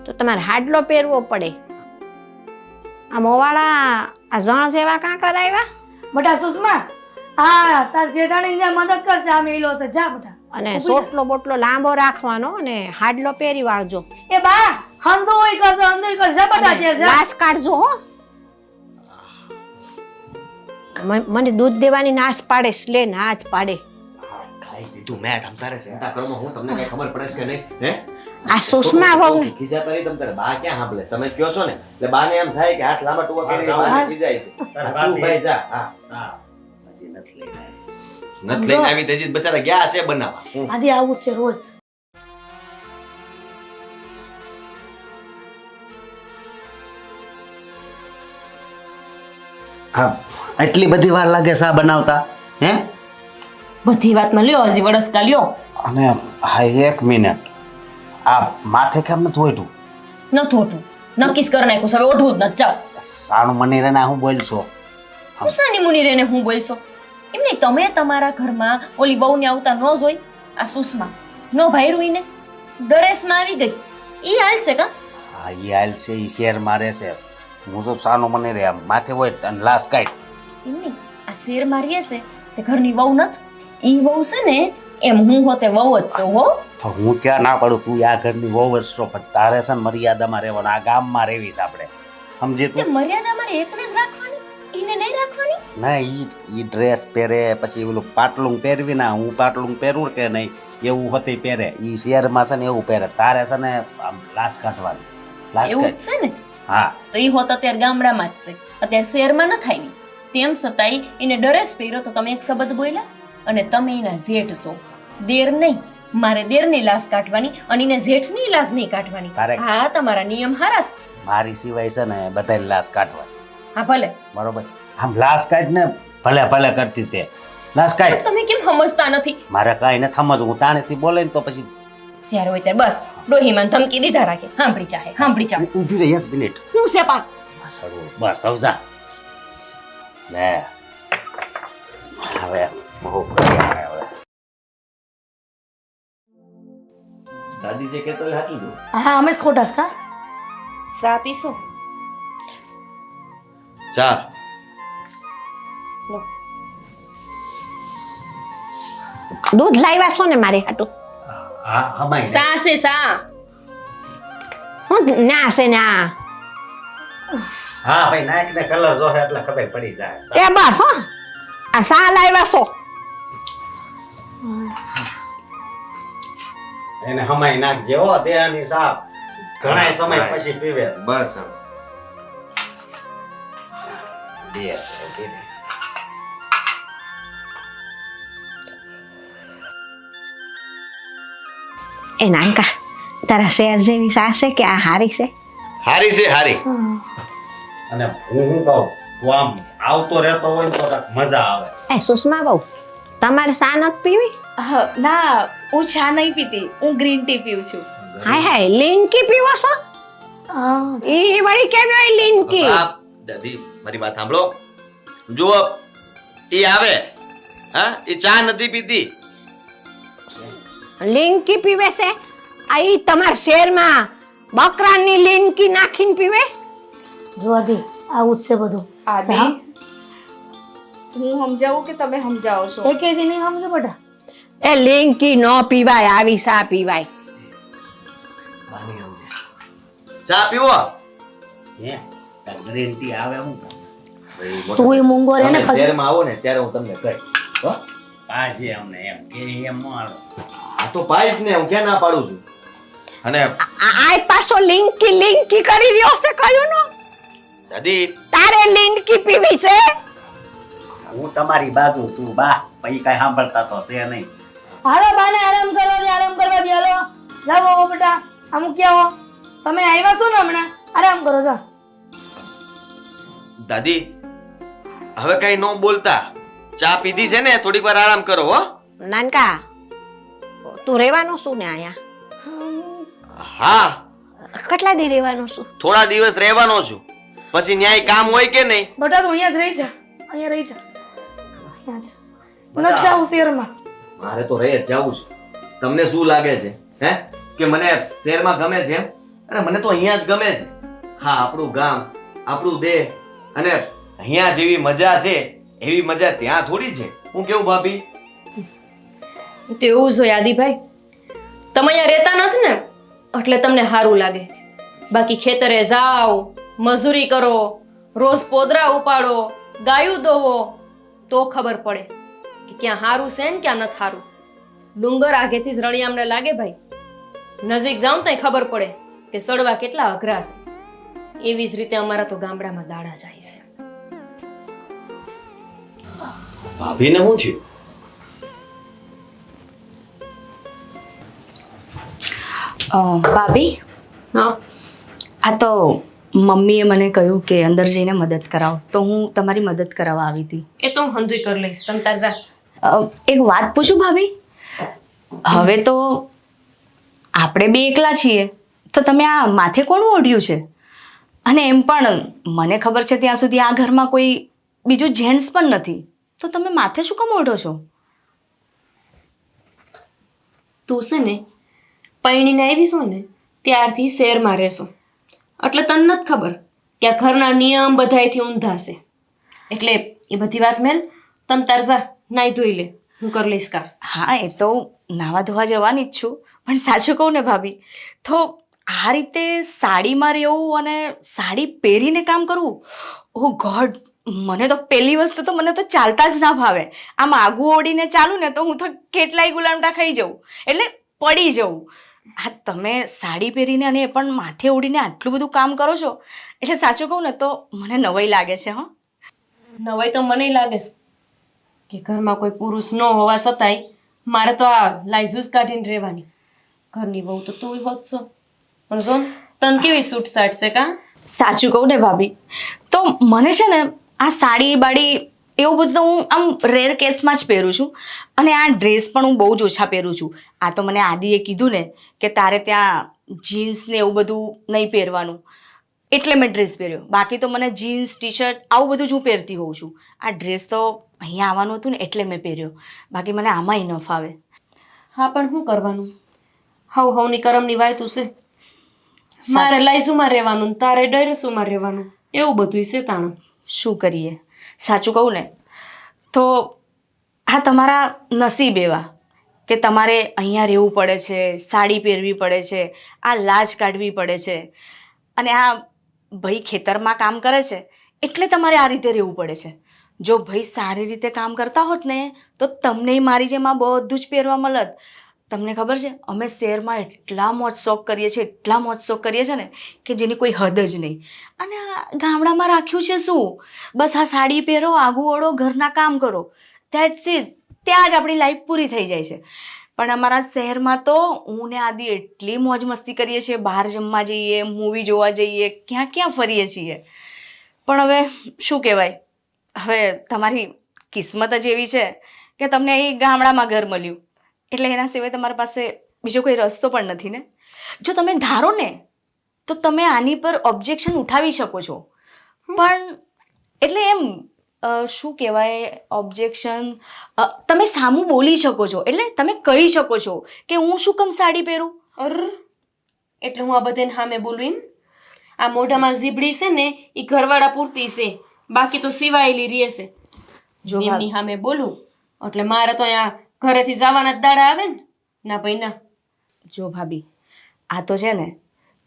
તો તમારે હાડલો પહેરવો પડે. આ મોવાળા આ જણ જેવા કાં કરાવ્યા? બેટા સુષ્મા, હા તાર જેઠાણી જ્યાં મદદ કરશે આ મેલો છે, જા બેટા. અને સોટલો બોટલો લાંબો રાખવાનો અને હાડલો પહેરી વાળજો. એ બા હંધોય કરશે, હંધોય કરશે બેટા, ત્યાં જા. લાશ કાઢજો હો. મને દૂધ દેવાની નાશ પાડે, લે ના જ પાડે. ખાઈ લીધું મેં, તમ તારે ચિંતા કરો, હું તમને કઈ ખબર પડે છે કે નહીં? હે આ સુષ્મા વહુ ને ખીજાતા નહીં તમ તારે. બા ક્યાં સાંભળે? તમે કયો છો ને એટલે બાને એમ થાય કે હાથ લાંબા ટૂંકા કરીને બાને ખીજાય છે. તારા હા, તું ભાભી- ભાઈ જા. હા હા. હજી નથી લઈને આવી. નથી લઈને આવી તેજી બચારા ગયા છે બનાવવા. આદિ આવું જ છે રોજ. હા એટલી બધી વાર લાગે શા બનાવતા? હે બધી વાતમાં લ્યો, હજી વડસકા લ્યો. અને હા 1 મિનિટ, આ માથે કેમ નથી ઓઢું? ન થોટું નક્કીસ કરી નાખ્યું છે, હવે ઓઢવું જ નથી. જાઓ. સાણું મને રે ના હું બોલશો? ઉષાની મુનિ રેને હું બોલશો? એમ નહીં, તમે તમારા ઘરમાં ઓલી વહુને આવતા ન જોઈ? આ સુષ્મા નો ભાઈ ને ડરેસમાં આવી ગઈ, ઈ હાલશે કા? હા ઈ હાલ છે, ઈ શેર મારે છે. હું તો સાનું મને રે આમ માથે હોય અને લાશ કાઢ. એમ નહીં, આ શેર મારીએ છે તે ઘરની વહુ નથી. ઈ વહુ છે ને એમ હું હોતે વહુ જ છું હો. તો હું ક્યાં ના પાડું, તું આ ઘરની વહુ જ છો, પણ તારે છે ને મર્યાદામાં રહેવાનું. આ ગામમાં રહેવીશ આપણે, સમજી તે તું? મર્યાદા મારે એકને જ રાખવાની, એને નહીં રાખવાની. ના, ઈ ડ્રેસ પહેરે, પછી ઓલું પાટલું પહેરવી ના, હું પાટલું પહેરું કે નહીં એવું હોતી પહેરે. ઈ શહેરમાં છે ને એવું પહેરે, તારે છે ને આમ લાશ કાઢવાની. લાશ એવું જ કાઢ. છે ને. હા, તો એ હોત અત્યારે ગામડામાં જ છે, અત્યારે શહેરમાં ન થાય ની. તેમ છતાંય એને ડ્રેસ પહેર્યો તો તમે એક શબ્દ બોલ્યા, અને તમે એના જેઠ છો, દેર નહીં. મારે દેરની લાશ કાઢવાની અને એને જેઠની લાશ નહીં કાઢવાની. તારે- હા, તમારા નિયમ હારાસ. મારી સિવાય છે ને બધાય લાશ કાઢવાની, હા ભલે, બરોબર? આમ લાશ કાઢ ને, ભલે ભલે કરતી તે લાશ કાઢ. પણ તમે કેમ સમજતા નથી? મારે કાંઈ ન સમજવું, હું તાણેથી બોલે ને તો પછી જ્યારે હોય ત્યારે બસ ડોહીમાં ધમકી દીધા રાખે. સાંભળી ચાહે, સાંભળી ચાહે. ઊભી રહી 1 મિનિટ. હું છે પા બસ આવજા લે. હવે બહુ કર્યા હવે. દાદી જે કહેતો હોય સાચું જો. હા અમે જ ખોટા છે કા? સા પીશો? ચા. લો. દૂધ લાવ્યા છો ને મારે હાટું? હા હમાય ને. સા છે સા. હું ના છે ના. હા ભાઈ, નાયક ને કલર જોહે એટલે ખબર પડી જાય. એ બસ હો, આ સા લાવ્યા છો. એને હમાય નાખજે હો, દેહાની સાપ ઘણાય સમય પછી પીવે છે. બસ હવે. દે, દે. એ નાનકા, તારા શેર જેવી સા છે કે આ હારી છે? હારી છે હારી. અને હું શું કહું, તું આમ આવતો રહેતો હોય ને તો કાંઈક મજા આવે. એ સુષ્મા બહુ, તમારે સા નથી પીવી? ના, હું ચા નહીં પીતી, હું ગ્રીન ટી પીઉં છું. હાય હાય, લીનકી પીવો છો? ઈ વળી કેવી હોય લીનકી? બાપ, દાદી મારી વાત સાંભળો. જુઓ, એ આવે, હા, એ ચા નથી પીતી. લીનકી પીવે છે? આ ઈ તમારા શેરમાં બકરાની લીનકી નાખીને પીવે? જોવા દે, આવું જ છે બધું. આદિ, હા? હું સમજાવું કે તમે સમજાવો છો? એકેયથી નહીં સમજો બેટા. એ લીનકી ન પીવાય, આવી સા પીવાય. ચા પીવો. હે, તાર ગ્રીન ટી આવે હું કામ? તું એ મૂંગો રે ને તમે પછી. શહેરમાં આવો ને ત્યારે હું તમને કહીશ. હો? પાછી અમને એમ કે એમ ન આવે. આ તો પાઈશ ને, હું ક્યાં ના પાડું છું. અને આ પાછો લીનકી લીનકી કરી રહ્યો છે, કયું નો? દાદી, તારે લીનકી પીવી છે? હું તમારી બાજુ છું બા, પછી કઈ સાંભળતા તો છે નહીં. હાલો બાને આરામ કરવા દે, આરામ કરવા દે. હાલો જાઓ બેટા, અમુક ક્યાં હો? તમે આવ્યા છો ને હમણાં, આરામ કરો. જા. દાદી હવે કઈ ન બોલતા. ચા પીધી છે ને, થોડીક વાર આરામ કરો. હો નાનકા, તું રહેવાનો શું ને આયા? હા, કેટલા દી રહેવાનો છું? થોડા દિવસ રહેવાનો છું, પછી ન્યાય કામ હોય કે નહીં. બેટા તું અહીંયા જ રહી જા, અહીંયા રહી જા. અહીંયા જ. ન જાઉં શહેરમાં. મારે તો રહી જ જવું છે. તમને શું લાગે છે હે કે મને શહેરમાં ગમે છે એમ? અરે મને તો અહીંયા જ ગમે છે. હા, આપણું ગામ, આપણું દેહ, અને અહીંયા જેવી મજા છે એવી મજા ત્યાં થોડી છે. હું કેવું ભાભી? તો એવું જોઈએ આદિભાઈ, તમે અહીંયા રહેતા નથી ને એટલે તમને સારું લાગે. બાકી ખેતરે જાઓ, મજૂરી કરો, રોજ પોદરા ઉપાડો, ગાયું દોવો, તો ખબર પડે કે ક્યાં સારું છે ને ક્યાં નથી સારું. ડુંગર આગેથી જ રળિયામને લાગે ભાઈ, નજીક જાઉં તો ખબર પડે કે સડવા કેટલા અઘરા છે. એવી જ રીતે અમારા તો ગામડામાં દાડા જાય છે. ભાભીને શું થયું? ભાભી, હા, આ તો મમ્મીએ મને કહ્યું કે અંદર જઈને મદદ કરાવો, તો હું તમારી મદદ કરાવવા આવી હતી. એ તો હું હંધુય કરી લઈશ, તમ તાર જા. એક વાત પૂછું ભાભી? હવે તો આપણે બે એકલા છીએ, તો તમે આ માથે કોણ ઓઢ્યું છે? અને એમ પણ મને ખબર છે ત્યાં સુધી આ ઘરમાં કોઈ બીજું જેન્ટ્સ પણ નથી, તો તમે માથે શું કામ ઓઢો છો? તું છે ને પૈણીને આવીશું ને ત્યારથી શહેરમાં રહેશો, એટલે તને નથી ખબર કે આ ઘરના નિયમ બધાયથી ઊંધા છે. એટલે એ બધી વાત મેલ, તમ તાર જા નાઈ ધોઈ લે. હું કરી લઈશ કા. હા એ તો નાવા ધોવા જવાની જ છું, પણ સાચું કહું ને ભાભી, તો આ રીતે સાડીમાં રહેવું અને સાડી પહેરીને કામ કરવું, ઓ ગોડ, મને તો પહેલી વસ્તુ તો મને તો ચાલતા જ ના ભાવે. આમ આગું ઓડીને ચાલું ને તો હું તો કેટલાય ગુલામટા ખાઈ જાઉં, એટલે પડી જાઉં. આ તમે સાડી પહેરીને અને એ પણ માથે ઓડીને આટલું બધું કામ કરો છો, એટલે સાચું કહું ને તો મને નવાઈ લાગે છે. હં, નવાઈ તો મને લાગે છે કે ઘરમાં કોઈ પુરુષ ન હોવા છતાંય મારે તો આ લાઈઝુસ કાઢીને રહેવાની. ઘરની બહુ તો તું હોત છો, પણ જો ને, તને કેવી સૂટ સાટ છે કા? સાચું કહું ને ભાભી, તો મને છે ને આ સાડી બાડી એવું બધું તો હું આમ રેર કેસમાં જ પહેરું છું, અને આ ડ્રેસ પણ હું બહુ જ ઓછા પહેરું છું. આ તો મને આદિએ કીધું ને કે તારે ત્યાં જીન્સ ને એવું બધું નહીં પહેરવાનું, એટલે મેં ડ્રેસ પહેર્યો. બાકી તો મને જીન્સ ટી શર્ટ આવું બધું જ હું પહેરતી હોઉં છું. આ ડ્રેસ તો અહીંયા આવવાનું હતું ને એટલે મેં પહેર્યો, બાકી મને આમાંય ન ફાવે. હા પણ શું કરવાનું, હવની કરમની વાયતું છે. મારે લાઈઝુમાં રહેવાનું ને તારે ડરેસુમાં રહેવાનું, એવું બધું છે તાણું. શું કરીએ? સાચું કહું ને તો આ તમારા નસીબ એવા કે તમારે અહીંયા રહેવું પડે છે, સાડી પહેરવી પડે છે, આ લાજ કાઢવી પડે છે, અને આ ભાઈ ખેતરમાં કામ કરે છે એટલે તમારે આ રીતે રહેવું પડે છે. જો ભાઈ સારી રીતે કામ કરતા હોત ને તો તમને મારી જેમ આ બધું જ પહેરવા મળત. તમને ખબર છે, અમે શહેરમાં એટલા મોજ શોખ કરીએ છીએ, એટલા મોજ શોખ કરીએ છીએ ને કે જેની કોઈ હદ જ નહીં. અને આ ગામડામાં રાખ્યું છે શું? બસ આ સાડી પહેરો, આગું ઓળો, ઘરના કામ કરો, ધેટ્સ ઇટ. ત્યાં જ આપણી લાઈફ પૂરી થઈ જાય છે. પણ અમારા શહેરમાં તો હું ને આદિ એટલી મોજ મસ્તી કરીએ છીએ, બહાર જમવા જઈએ, મૂવી જોવા જઈએ, ક્યાં ક્યાં ફરીએ છીએ. પણ હવે શું કહેવાય, હવે તમારી કિસ્મત જ એવી છે કે તમને અહીં ગામડામાં ઘર મળ્યું, એટલે એના સિવાય તમારી પાસે બીજો કોઈ રસ્તો પણ નથી ને. જો તમે ધારો ને તો તમે આની પર ઓબ્જેક્શન ઉઠાવી શકો છો, પણ એટલે એમ શું કહેવાય, ઓબ્જેક્શન, તમે સામું બોલી શકો છો, એટલે તમે કહી શકો છો કે હું શું કામ સાડી પહેરું. એટલે હું આ બધાને સામે બોલું એમ? આ મોઢામાં ઝીબડી છે ને એ ઘરવાળા પૂરતી છે, બાકી તો સિવાયેલી રહેશે. જો એમની સામે બોલું એટલે મારે તો અહીંયા ઘરેથી જવાના જ દાડા આવે ને. ના ભાઈ ના. જો ભાભી, આ તો છે ને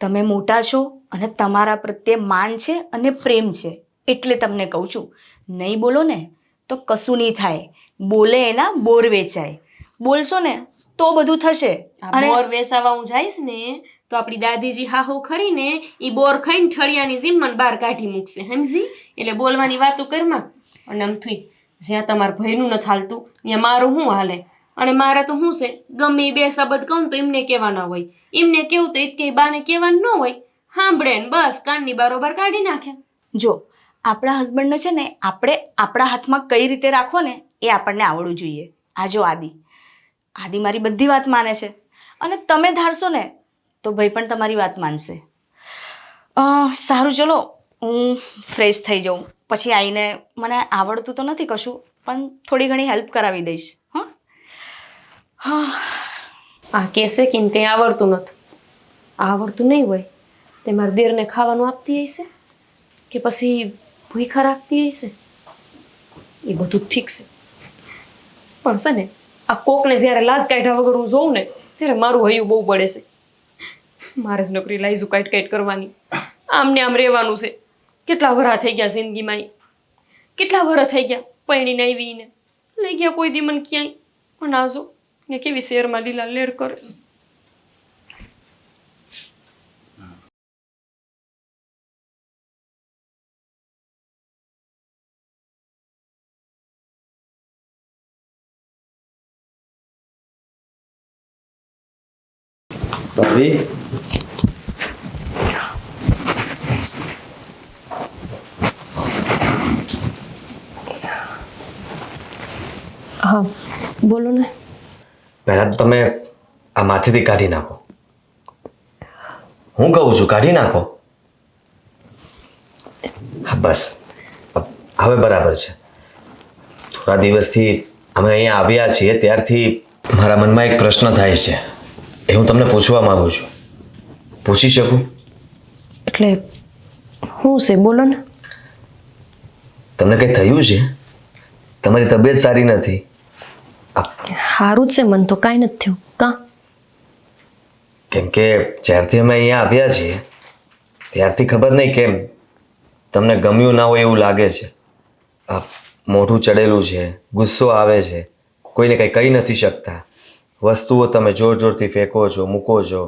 તમે મોટા છો અને તમારા પ્રત્યે માન છે અને પ્રેમ છે, એટલે તમને કહું છું. નહીં બોલો ને તો કશું નહીં થાય, બોલે એના બોર વેચાય. બોલશો ને તો બધું થશે. અને બોર વેચાવા હું જઈશ ને તો આપણી દાદીજી હાહુ ખરી ને એ બોર ખાઈને ઠળિયાની જેમ મને બહાર કાઢી મૂકશે, સમજી? એટલે બોલવાની વાતો કરમાં. અને આમ થઈ જ્યાં તમારા ભાઈનું નથી હાલતું ત્યાં મારું શું હાલે? અને મારે તો શું છે, ગમે એ બે શબ્દ કહું તો એમને કહેવાના હોય, એમને કેવું તો એ બાને કહેવાનું ન હોય, સાંભળે ને બસ કાનની બારોબાર કાઢી નાખે. જો આપણા હસબન્ડને છે ને આપણે આપણા હાથમાં કઈ રીતે રાખવો ને એ આપણને આવડવું જોઈએ. આ જો આદિ મારી બધી વાત માને છે, અને તમે ધારશો ને તો ભાઈ પણ તમારી વાત માનશે. સારું, ચલો હું ફ્રેશ થઈ જાઉં, પછી આવીને મને આવડતું તો નથી કશું, પણ થોડી ઘણી હેલ્પ કરાવી દઈશ. આ કહેશે કે તે આવડતું નથી, આવડતું નહીં હોય તે મારા દેરને ખાવાનું આપતી હશે કે પછી ભૂખા રાખતી હશે, એ બધું ઠીક છે. પણ છે ને આ કોકને જ્યારે લાજ કાઢ્યા વગર હું જોઉં ને ત્યારે મારું હૈયું બહુ બળે છે. મારે જ નોકરી લાઈઝું કાઢ કરવાની, આમને આમ રહેવાનું છે. કેટલા વરા થઈ ગયા જિંદગીમાં, કેટલા વરા થઈ ગયા પૈણીને આવીને, લઈ ગયા કોઈ દી મને ક્યાંય. પણ આજો ને કેવી શેરમાં લીલા લેર કરે છે. ભાભી, હા બોલો ને. પહેલાં તો તમે આ માથેથી કાઢી નાખો. હું કહું છું કાઢી નાખો. હા બસ, હવે બરાબર છે. થોડા દિવસથી અમે અહીંયા આવ્યા છીએ ત્યારથી મારા મનમાં એક પ્રશ્ન થાય છે, એ હું તમને પૂછવા માંગુ છું. પૂછી શકું? એટલે શું છે, બોલો ને. તમને કંઈ થયું છે? તમારી તબિયત સારી નથી? સારું જ છે, મન તો કાંઈ નથી થયું. કાં કેમ કે જ્યારથી અમે અહીંયા આવ્યા છીએ ત્યારથી ખબર નહીં કેમ તમને ગમ્યું ના હોય એવું લાગે છે. આ મોઢું ચડેલું છે, ગુસ્સો આવે છે, કોઈને કંઈ કહી નથી શકતા. વસ્તુઓ તમે જોર જોરથી ફેંકો છો, મૂકો છો,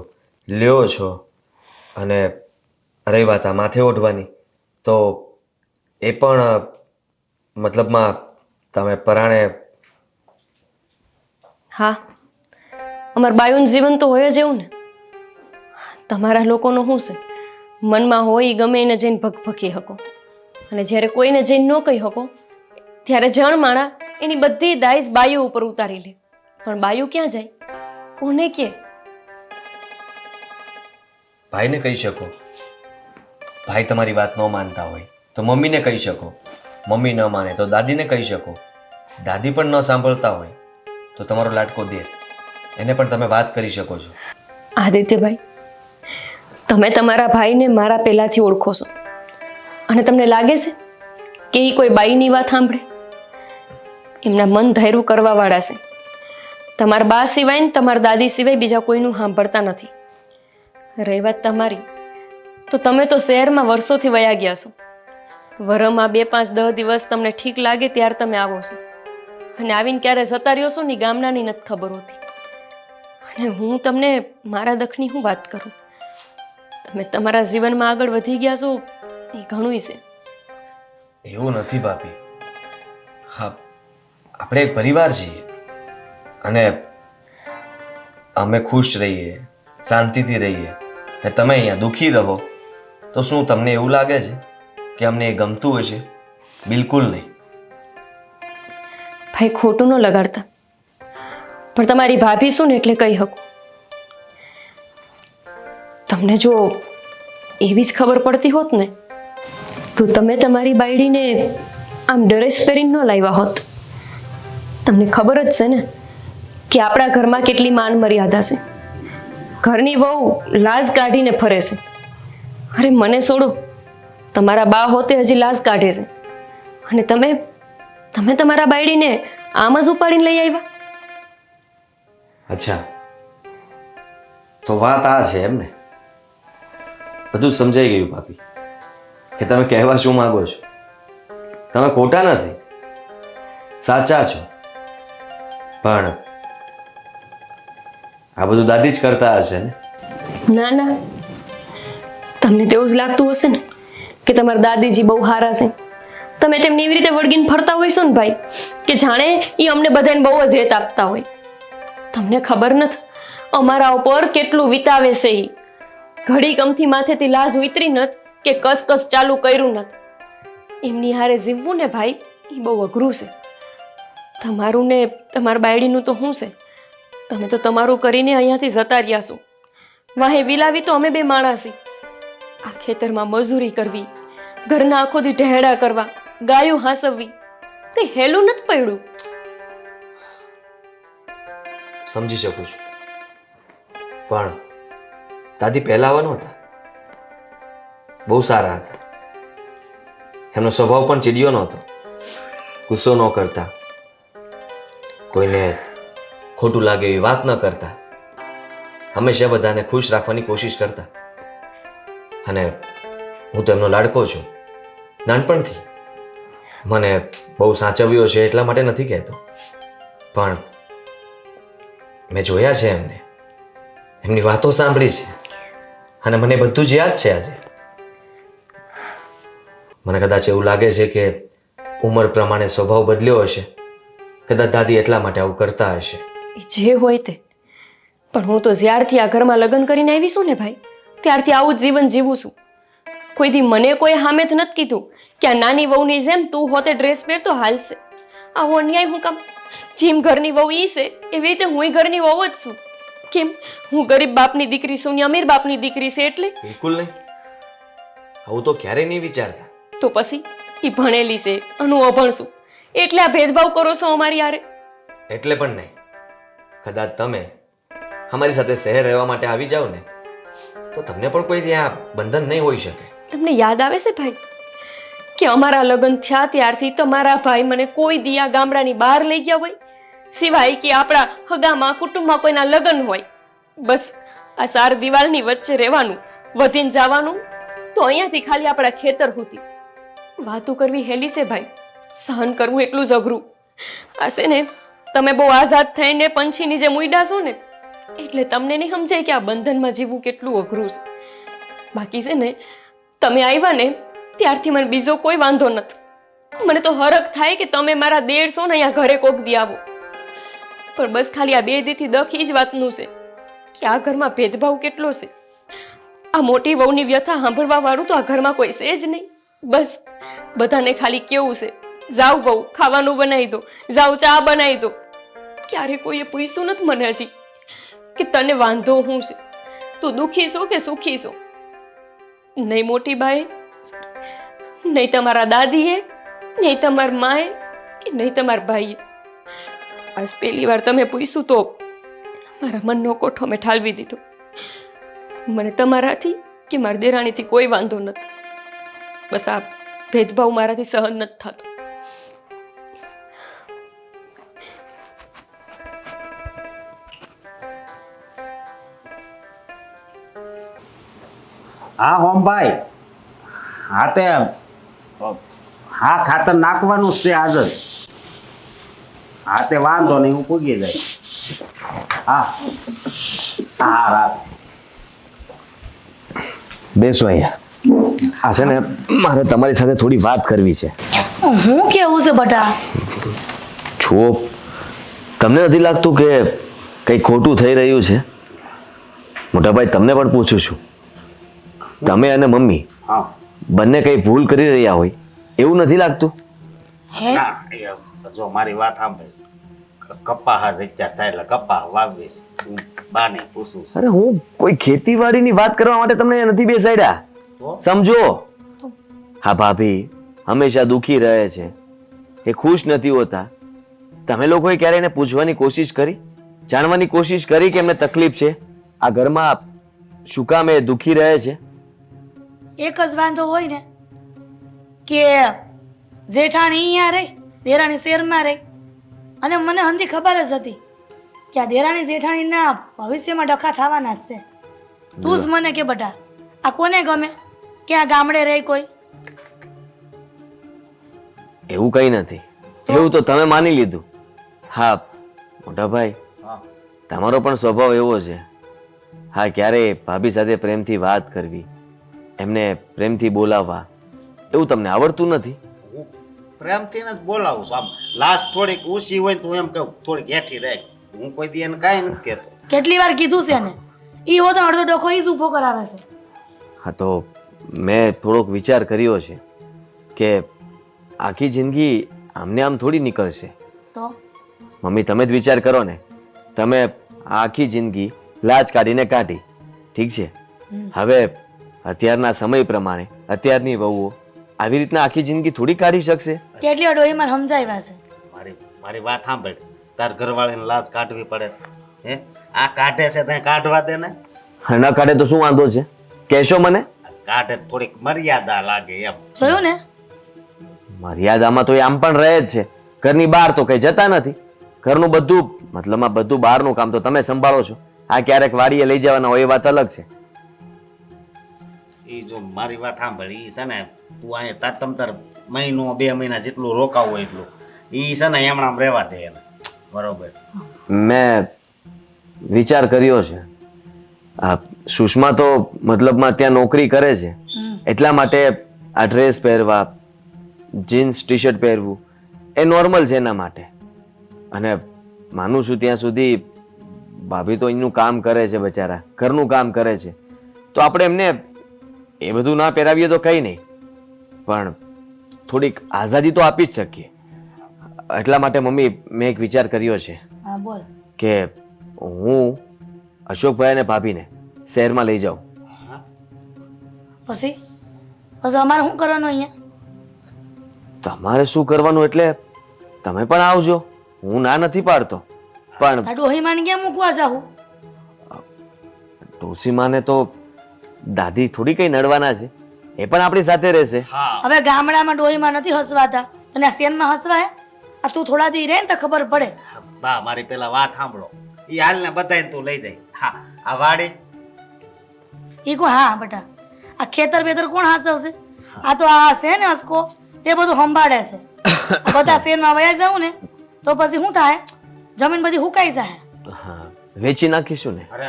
લ્યો છો. અને રહી વાત આ માથે ઓઢવાની, તો એ પણ મતલબમાં તમે પરાણે હા, અમારા બાયુનું જીવન તો હોય જ એવું ને. તમારા લોકોનું શું છે, મનમાં હોય ઈ ગમે એને જઈને ભગભગી શકો, અને જ્યારે કોઈને જઈને ન કહી શકો ત્યારે જણ માણા એની બધી દાઈસ બાયુ ઉપર ઉતારી લે. પણ બાયુ ક્યાં જાય, કોને કે? ભાઈને કહી શકો. ભાઈ તમારી વાત ન માનતા હોય તો મમ્મીને કહી શકો. મમ્મી ન માને તો દાદીને કહી શકો. દાદી પણ ન સાંભળતા હોય તો તમારો લાડકો દેર, એને પણ તમે વાત કરી શકો છો. આદિત્યભાઈ, તમે તમારા ભાઈને મારા પહેલાથી ઓળખો છો, અને તમને લાગે છે કે એ કોઈ બાઈની વાત સાંભળે? એમના મન ધૈર્યું કરવાવાળા છે. તમારા બા સિવાય ને તમારા દાદી સિવાય બીજા કોઈનું સાંભળતા નથી. રહી વાત તમારી, તો તમે તો શહેરમાં વર્ષોથી વયા ગયા છો. વરમાં 2, 5, 10 દિવસ તમને ઠીક લાગે ત્યારે તમે આવો છો, અને આવીને ક્યારે જતા રહ્યો છો ને ગામડાની નથી ખબર હોતી. અને હું તમને મારા દખની હું વાત કરું, તમે તમારા જીવનમાં આગળ વધી ગયા છો એ ઘણું છે. એવું નથી ભાભી. હા, આપણે એક પરિવાર છીએ અને અમે ખુશ રહીએ, શાંતિથી રહીએ, અને તમે અહીંયા દુઃખી રહો તો શું તમને એવું લાગે છે કે અમને એ ગમતું હશે? બિલકુલ નહીં. ભાઈ, ખોટું ન લગાડતા, પણ તમારી ભાભી શું ને એટલે કહી શકું. તમને જો એવી જ ખબર પડતી હોત ને તો તમે તમારી બાયડીને આમ ડ્રેસ પહેરીને ન લાવ્યા હોત. તમને ખબર જ છે ને કે આપણા ઘરમાં કેટલી માન મર્યાદા છે. ઘરની વહુ લાજ કાઢીને ફરે છે. અરે મને છોડો, તમારા બા હોતે હજી લાજ કાઢે છે, અને તમે તમારા બાયડીને આમ જ ઉપાડીને લઈ આવ્યા. અચ્છા, તો વાત આ છે એમ ને? બધું જ સમજાઈ ગયું ભાભી કે તમે કહેવા શું માંગો છો. તમે ખોટા નથી, સાચા છો. પણ આ બધું દાદી જ કરતા હશે ને? ના ના, તમને તેવું જ લાગતું હશે ને કે તમારા દાદીજી બહુ સારા છે. તમે તેમને એવી રીતે વળગીને ફરતા હોઈશો ને ભાઈ, કે જાણે એ અમને બધાને બહુ જ હેત આપતા હોય. તમને ખબર નથી અમારા ઉપર કેટલું વિતાવે છે એ. ઘડી કમથી માથેથી લાજ ઉતરી નથી કે કસ ચાલુ કર્યું નથી. એમની હારે જીવવું ને ભાઈ, એ બહુ અઘરું છે. તમારું ને તમારા બાયડીનું તો શું છે, તમે તો તમારું કરીને અહીંયાથી જતા રહ્યા છો. વાહે વિલાવી તો અમે 2 માણસ છીએ. આ ખેતરમાં મજૂરી કરવી, ઘરના આખો દી ઢહેડા કરવા, ગાયું હાંસવવી, કઈ હેલું નથી પડ્યું. સમજી શકું છું, પણ દાદી પહેલા આવા નહોતા. બહુ સારા હતા. એમનો સ્વભાવ પણ ચીડિયો નહોતો. ગુસ્સો ન કરતા, કોઈને ખોટું લાગે એવી વાત ન કરતા, હંમેશા બધાને ખુશ રાખવાની કોશિશ કરતા. અને હું તો એમનો લાડકો છું નાનપણથી. મને બહુ સાચવ્યો છે એટલા માટે નથી કહેતો, પણ મેં જોયા છે એમને, એમની વાતો સાંભળી છે, અને મને બધું જ યાદ છે. આજે મને કદાચ એવું લાગે છે કે ઉંમર પ્રમાણે સ્વભાવ બદલ્યો હશે. કદાચ દાદી એટલા માટે આવું કરતા હશે. જે હોય તે, પણ હું તો જ્યારથી આ ઘરમાં લગ્ન કરીને આવી છું ને ભાઈ, ત્યારથી આવું જ જીવન જીવું છું. કોઈ દી મને કોઈ હામેથ નથી કીધું કે આ નાની વહુની જેમ તું હોતે ડ્રેસ પહેર તો હાલશે. આવો અન્યાય હું કામ? જેમ ઘરની વહુ ઈ છે એવી રીતે હું ઘરની વહુ જ છું. કેમ? હું ગરીબ બાપની દીકરી છું ને અમીર બાપની દીકરી છે એટલે? બિલકુલ નહીં. આવું તો ક્યારેય નહીં વિચારતા. તો પછી એ ભણેલી છે અને હું અભણ છું એટલે આ ભેદભાવ કરો છો અમારી યારે? એટલે પણ નહીં. કદાચ તમે અમારી સાથે શહેર રહેવા માટે આવી જાઓ ને તો તમને પણ કોઈ ત્યાં બંધન નહીં હોઈ શકે. તમને યાદ આવે છે ભાઈ કે અમારા લગ્ન થયા ત્યારથી તમારા ભાઈ મને કોઈ દિયા ગામડાની બહાર લઈ ગયા હોય? સિવાય કે આપણા હગામાં કુટુંબમાં કોઈના લગ્ન હોય. બસ આ 4 દિવાલની વચ્ચે રહેવાનું, વધીને જવાનું તો અહીંયાથી ખાલી આપણા ખેતર સુધી. વાતો કરવી હેલી છે ભાઈ, સહન કરવું એટલું જ અઘરું. આ છે ને તમે બહુ આઝાદ થઈને પંછીની જેમ ઉડ્યા છો ને એટલે તમને નહીં સમજાય કે આ બંધનમાં જીવવું કેટલું અઘરું છે. બાકી છે ને તમે આવ્યા ને ત્યારથી મને બીજો કોઈ વાંધો નથી. મને તો હરખ થાય કે તમે મારા દેર છો ને અહીંયા ઘરે કોક દી આવો. પણ બસ ખાલી આ 2 દીથી દખ ઈ જ વાતનું છે કે આ ઘરમાં ભેદભાવ કેટલો છે. આ મોટી વહુની વ્યથા સાંભળવા વાળું તો આ ઘરમાં કોઈ છે જ નહીં. બસ બધાને ખાલી કેવું છે, જાવ વહુ ખાવાનું બનાવી દો, જાવ ચા બનાવી દો. ક્યારે કોઈએ પૂછ્યું નથી મને હજી કે તને વાંધો શું છે, તું દુખી છો કે સુખી છો? નહીં મોટી બાએ, નહીં તમારા દાદીએ, નહીં તમારા માએ કે નહીં તમારા ભાઈએ. આજ પહેલી વાર તમે પૂછ્યું તો મારા મનનો કોઠો મેં ઠાલવી દીધો. મને તમારાથી કે મારા દેરાણીથી કોઈ વાંધો નથી. બસ આ ભેદભાવ મારાથી સહન નથી થતો. હા હોમભાઈ, હા તે હા ખાતર નાખવાનું જ છે આજ જ. હા તે વાંધો નહીં, હું પૂગી જાય. હા હા રાત બેસો અહીંયા. આ છે ને મારે તમારી સાથે થોડી વાત કરવી છે. હું કેવું છે બટા? જુઓ, તમને નથી લાગતું કે કંઈ ખોટું થઈ રહ્યું છે? મોટાભાઈ તમને પણ પૂછું છું, તમે અને મમ્મી હા બંને કંઈ ભૂલ કરી રહ્યા હોય એવું નથી લાગતું? હે ના એ જો મારી વાત સાંભળ. કપ્પા હા અત્યારે થાય એટલે કપ્પા વાવીશ. હું બાને પૂછું છું. અરે હું કોઈ ખેતીવાડીની વાત કરવા માટે તમને નથી બેસાડ્યા, તો સમજો. હા ભાભી હંમેશા દુખી રહે છે, એ ખુશ નથી હોતા. તમે લોકોએ ક્યારે એને પૂછવાની કોશિશ કરી, જાણવાની કોશિશ કરી કે એમને તકલીફ છે? આ ઘરમાં શું કામ એ દુખી રહે છે? એક જ વાંધો હોય ને કે જેઠાણી અહીંયા રહે, દેરાણી શહેરમાં રહે. અને મને હંધી ખબર જ હતી કે આ દેરાણી જેઠાણીના ભવિષ્યમાં ડખા થવાના જ છે. તું જ મને કે બટા, આ કોને ગમે કે આ ગામડે રહે કોઈ? એવું કઈ નથી, એવું તો તમે માની લીધું. હા મોટા ભાઈ, હા તમારો પણ સ્વભાવ એવો છે. હા, ક્યારે ભાભી સાથે પ્રેમથી વાત કરવી, એમને પ્રેમથી બોલાવવા, એવું તમને આવડતું નથી. હું પ્રેમથી જ બોલાવું છું. આમ લાસ્ટ થોડીક ઊંચી હોય ને તો એમ કહું થોડીક હેઠી રહે. હું કોઈ દી એને કાંઈ નથી કહેતો. કેટલી વાર કીધું છે ને, ઈ હો તો અડધો ડખો ઈ જ ઊભો કરાવે છે. હા તો મેં થોડોક વિચાર કર્યો છે કે આખી જિંદગી આમને આમ થોડી નીકળશે. તો મમ્મી તમે જ વિચાર કરો ને, તમે આખી જિંદગી લાજ કાઢીને કાઢી, ઠીક છે. હવે અત્યારના સમય પ્રમાણે અત્યારની વહુઓ આવી રીતના આખી જિંદગી થોડી કાઢી શકશે? કેટલી વાર ડોહીમાં સમજાવ્યા છે. મારી મારી વાત સાંભળ. તાર ઘરવાળીને લાજ કાઢવી પડે છે. હે આ કાઢે છે ત્યાં કાઢવા દે ને. ન કાઢે તો શું વાંધો છે, કહેશો મને? કાઢે થોડીક મર્યાદા લાગે એમ. જોયું ને, મર્યાદામાં તો એ આમ પણ રહે જ છે. ઘરની બહાર તો કઈ જતા નથી. ઘરનું બધું મતલબમાં બધું બહારનું કામ તો તમે સંભાળો છો. આ ક્યારેક વાડીએ લઈ જવાના હોય એ વાત અલગ છે. ઈ જો મારી વાત સાંભળ, ઈ છે ને તું અહીંયા તમતાર મહિનો 2 મહિના જેટલું રોકાવું હોય એટલું ઈ છે ને એમણામ રહેવા દે એને. બરોબર. મેં વિચાર કર્યો છે. આ સુષ્મા તો મતલબમાં ત્યાં નોકરી કરે છે, એટલા માટે આ ડ્રેસ પહેરવા, જીન્સ ટી શર્ટ પહેરવું એ નોર્મલ છે એના માટે. અને માનું છું ત્યાં સુધી ભાભી તો એનું કામ કરે છે, બચારા ઘરનું કામ કરે છે, તો આપણે એમને એ બધું ના પહેરાવીએ તો કંઈ નહીં, પણ થોડીક આઝાદી તો આપી જ શકીએ. એટલા માટે મમ્મી મેં એક વિચાર કર્યો છે હા બોલ. કે હું અશોકભાઈ અને ભાભીને શહેરમાં લઈ જાઉં. પછી પછી અમારે શું કરવાનું અહીંયા? તમારે શું કરવાનું એટલે તમે પણ આવજો, હું ના નથી પાડતો, પણ આ ડોહીમાને ક્યાં મૂકવા જાઉં? ડોસીમાને તો દાદી થોડી કઈ નડવાના છે, એ પણ આપણી સાથે રહેશે. હા હવે ગામડામાં ડોહીમાં નથી હસવાતા અને આ શેનમાં હસવાય? આ તું થોડા દી રહે ને તો ખબર પડે. બા મારી પેલા વાત સાંભળો. ઈ હાલને બધાને તું લઈ જાય. હા આ વાડી એ કો હા બેટા આ ખેતર બેતર કોણ હાચવશે? આ તો આ છે ને અસકો તે બધું સંભાળે છે. આ બધા શેરમાં વયા જાઉં ને તો પછી શું થાય? જમીન બધી હુકાઈ જાય. હા વેચી નાખીશું ને. અરે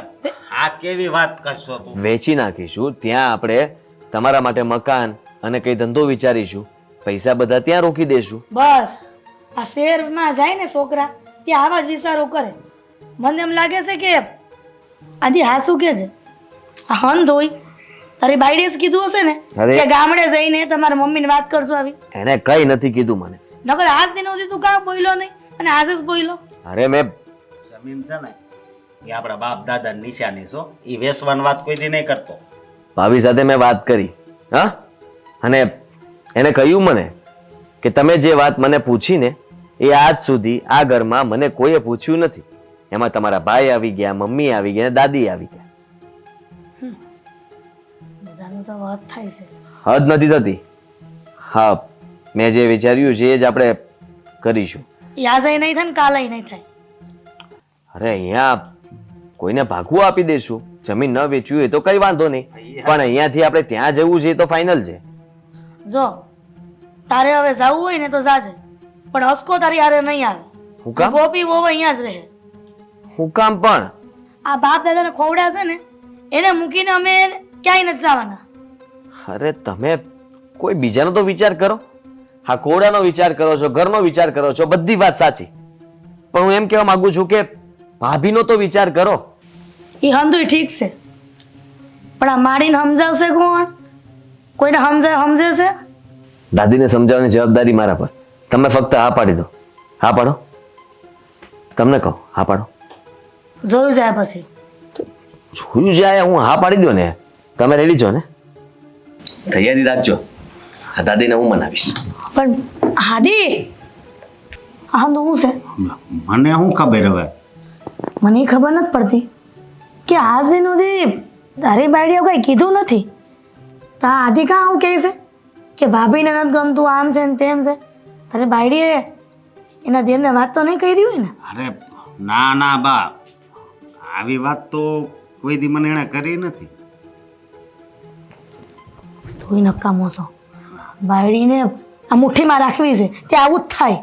આ કેવી વાત કરશો તું? વેચી નાખીશું, ત્યાં આપણે તમારા માટે મકાન અને કઈ ધંધો વિચારીશું, પૈસા બધા ત્યાં રોકી દેશું. બસ આ શહેરમાં જાય ને છોકરા ત્યાં આવા જ વિચારો કરે. મને એમ લાગે છે કે આજી હા શું કે છે આ હંધ હોય તારી બાઈડીએ જ કીધું હશે ને અરે. કે ગામડે જઈને તમારા મમ્મીને વાત કરજો આવી. એને કઈ નથી કીધું મને. નકર આજ દિન સુધી તું કાં બોલ્યો નહીં અને આજે જ બોલ્યો. અરે મેં જમીન છે ને એ આપણા બાપ દાદાની નિશાની છો. ઈ વેચવાની વાત કોઈ દી નહીં કરતો. ભાભી સાથે મેં વાત કરી, હા, અને એને કહ્યું મને કે તમે જે વાત મને પૂછી ને એ આજ સુધી આ ઘરમાં મને કોઈએ પૂછ્યું નથી. એમાં તમારા ભાઈ આવી ગયા, મમ્મી આવી ગયા, દાદી આવી ગયા. બધાનું તો વાત થાય છે. હદ નથી થતી. હા, મેં જે વિચાર્યું છે એ જ આપણે કરીશું. એ આજે નહીં થાય ને કાલે નહીં થાય. અરે અહીંયા કોઈને ભાગવું આપી દેશું. જમીન ન વેચવી હોય તો કઈ વાંધો નહીં, પણ અહીંયાથી આપણે ત્યાં જવું છે એ તો ફાઇનલ છે. જો તારે હવે જવું હોય ને તો જાજે, પણ હસકો તારી હારે નહીં આવે. હું કામ? ગોપી વહુ અહીંયા જ રહે. હું કામ પણ? આ બાપ દાદાને ખોવડ્યા છે ને એને મૂકીને અમે ક્યાંય નથી જવાના. અરે તમે કોઈ બીજાનો તો વિચાર કરો. હા, કોડાનો વિચાર કરો છો, ઘરનો વિચાર કરો છો, બધી વાત સાચી, પણ હું એમ કહેવા માંગુ છું કે ભાભીનો તો વિચાર કરો. એ હંધુય ઠીક છે, પણ આ માડીને સમજાવશે કોણ? કોઈને સમજે છે? દાદીને સમજાવવાની જવાબદારી મારા પર. તમે ફક્ત હા પાડી દો. હા પાડો, તમને કહો હા પાડો. જોયું જાય પછી. જોયું જાય હું હા પાડી દો ને, તમે રેડી છો ને? તૈયારી રાખજો, આ દાદીને હું મનાવીશ. પણ હાદી આમ તો શું છે મને શું ખબર હવે? મને ખબર નથી પડતી કે આજ દિન સુધી તારી બાઈડીએ કઈ કીધું નથી. તો આ આદિ કાં આવું કહે છે કે ભાભીને નથી ગમતું, આમ છે ને તેમ છે? તારી બાઈડીએ એના દેરને વાત તો નહીં કરી હોય ને? અરે ના ના બા, આવી વાત તો કોઈ દી મને એને કરી નથી. તું નકામો છો. બાયડીને આ મુઠ્ઠીમાં રાખવી છે તે આવું જ થાય.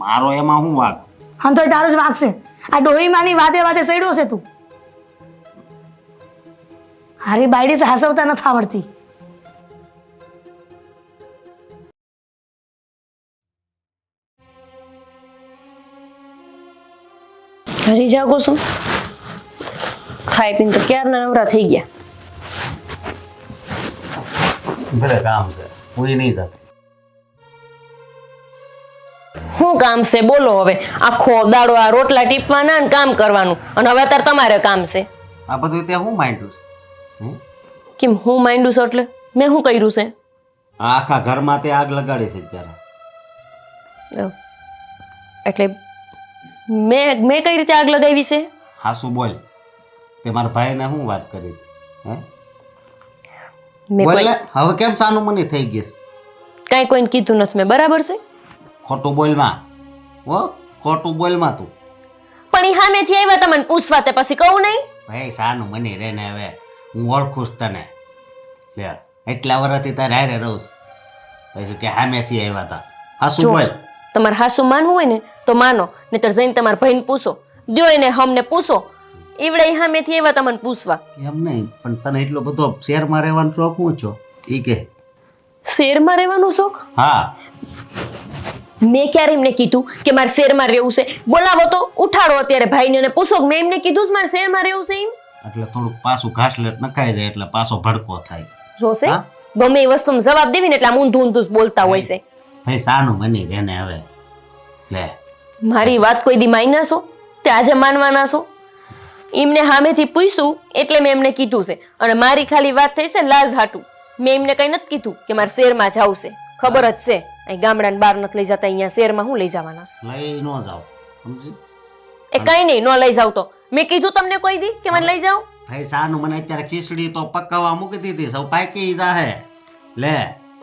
મારો એમાં શું વાગ? હા તો તારું જ વાંક છે. આ ડોહીમાની વાતે વાતે સડ્યો છે તું. હારી બાયડી છે હસવતા નથી આવડતી. હજી જાગો છો? ખાઈ પીને તો ક્યારના નવરા થઈ ગયા. ભલે કામ છે, કોઈ નહીં થતી. શું કામ છે બોલો હવે? આખો દાડો આ રોટલા ટીપવાના ને કામ કરવાનું, અને હવે અત્યારે તમારે કામ છે. આ બધું ત્યાં હું માંડ્યું છે? કેમ હું માંડું છું એટલે મેં શું કર્યું છે? આ આખા ઘરમાં તે આગ લગાડી છે ત્યારે. એટલે મેં કઈ રીતે આગ લગાવી છે? હાસુ બોલ, તે મારા ભાઈને શું વાત કરી? હે મેં બોલ કોઈ ને, હવે કેમ સાનું મની થઈ ગઈ છે? કાંઈ કોઈને કીધું નથી મેં, બરાબર છે? ખોટું બોલમાં હો, ખોટું બોલમાં તું. પણ ઈ સામેથી આવ્યા તમને પૂછવા, તે પછી કહું નહીં? ભાઈ સાનું મની રે ને, હવે હું ઓળખું છું તને. લે એટલા વર્ષથી તારે હારે રહું છું, પછી કે સામેથી આવ્યા હતા. હાસુ જો, બોલ. તમારે હાસુ માનવું હોય ને તો માનો, નહીતર જઈને તમારા ભાઈને પૂછો, જો એને હમને પૂછો. ઈવડે ઈ સામેથી આવ્યા તમને પૂછવા. એમ નહીં, પણ તને એટલો બધો શહેરમાં રહેવાનો શોખ હું છો ઈ કે? શહેરમાં રહેવાનો શોખ? હા, મેં ક્યારે એમને કીધું કે મારે શહેરમાં રહેવું છે? બોલાવો તો, ઉઠાડો અત્યારે ભાઈને અને પૂછો કે મેં એમને કીધું છે મારે શહેરમાં રહેવું છે એમ? એટલે થોડુંક પાછું ઘાસલેટ નખાઈ જાય એટલે પાછો ભડકો થાય. જોશે હા? ગમે એ વસ્તુમાં જવાબ દેવી ને એટલે આમ ઊંધું ઊંધું જ બોલતા હોય છે. ભાઈ સાનું મની રે ને હવે. લે મારી વાત કોઈ દી માન્યા છો? તે આજે માનવાના છો? એમને સામેથી પૂછ્યું એટલે મેં એમને કીધું છે, અને મારી ખાલી વાત થઈ છે લાજ હાટું. મેં એમને કઈ નથી કીધું કે મારે શહેરમાં જવું છે. ખબર જ છે અહીં ગામડાને બહાર નથી લઈ જતા, અહીંયા શહેરમાં હું લઈ જવાના છે? લઈ ન જાવ, સમજી? એ કઈ નહીં, ન લઈ જાવ તો મેં કીધું તમને કોઈ દી કે મને લઈ જાઓ? ભાઈ સાનું મને અત્યારે ખીચડી તો પકાવવા મૂકી દીધી, સૌ પાકી જાહે. લે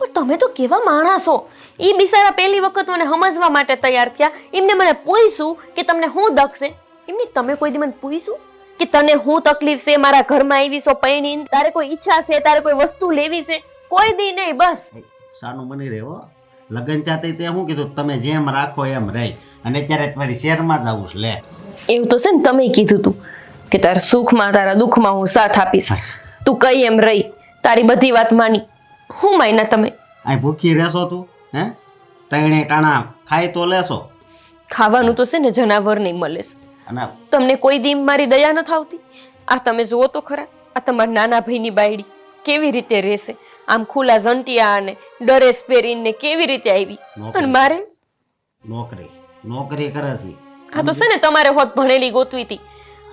પણ તમે તો કેવા માણસો. એ બિચારા પહેલી વખત મને સમજવા માટે તૈયાર થયા. એમને મને પૂછ્યું કે તમને શું દખ છે. એમની તમે કોઈ દી મને પૂછ્યું કે તને શું તકલીફ છે, મારા ઘરમાં આવી છો પૈણીને, તારે કોઈ ઈચ્છા છે, તારે કોઈ વસ્તુ લેવી છે? કોઈ દી નહીં. બસ સાનું બની રહેવો. લગન ચાતે તે શું કીધું, તમે જેમ રાખો એમ રહી. અને અત્યારે તમારી શહેરમાં જ આવું છે. લે એવું તો છે ને, તમે કીધું તું કે તારા સુખમાં તારા દુઃખમાં હું સાથ આપીશ. તું કઈ એમ રહી, તારી બધી વાત માની. હું માયના તમે? અહીં ભૂખી રહેશો તું? હે તણે ટાણા ખાઈ તો લેશો. ખાવાનું તો છે ને જનાવર નહીં મળે છે. અને તમને કોઈ દી મારી દયા નથી આવતી? આ તમે જુઓ તો ખરા, આ તમારા નાના ભાઈની બાયડી કેવી રીતે રહેશે, આમ ખુલ્લા જંટિયા અને ડરેસ પહેરીને કેવી રીતે આવી. અને મારે નોકરી કરે છે. આ તો છે ને તમારે હોત ભણેલી ગોતવી હતી.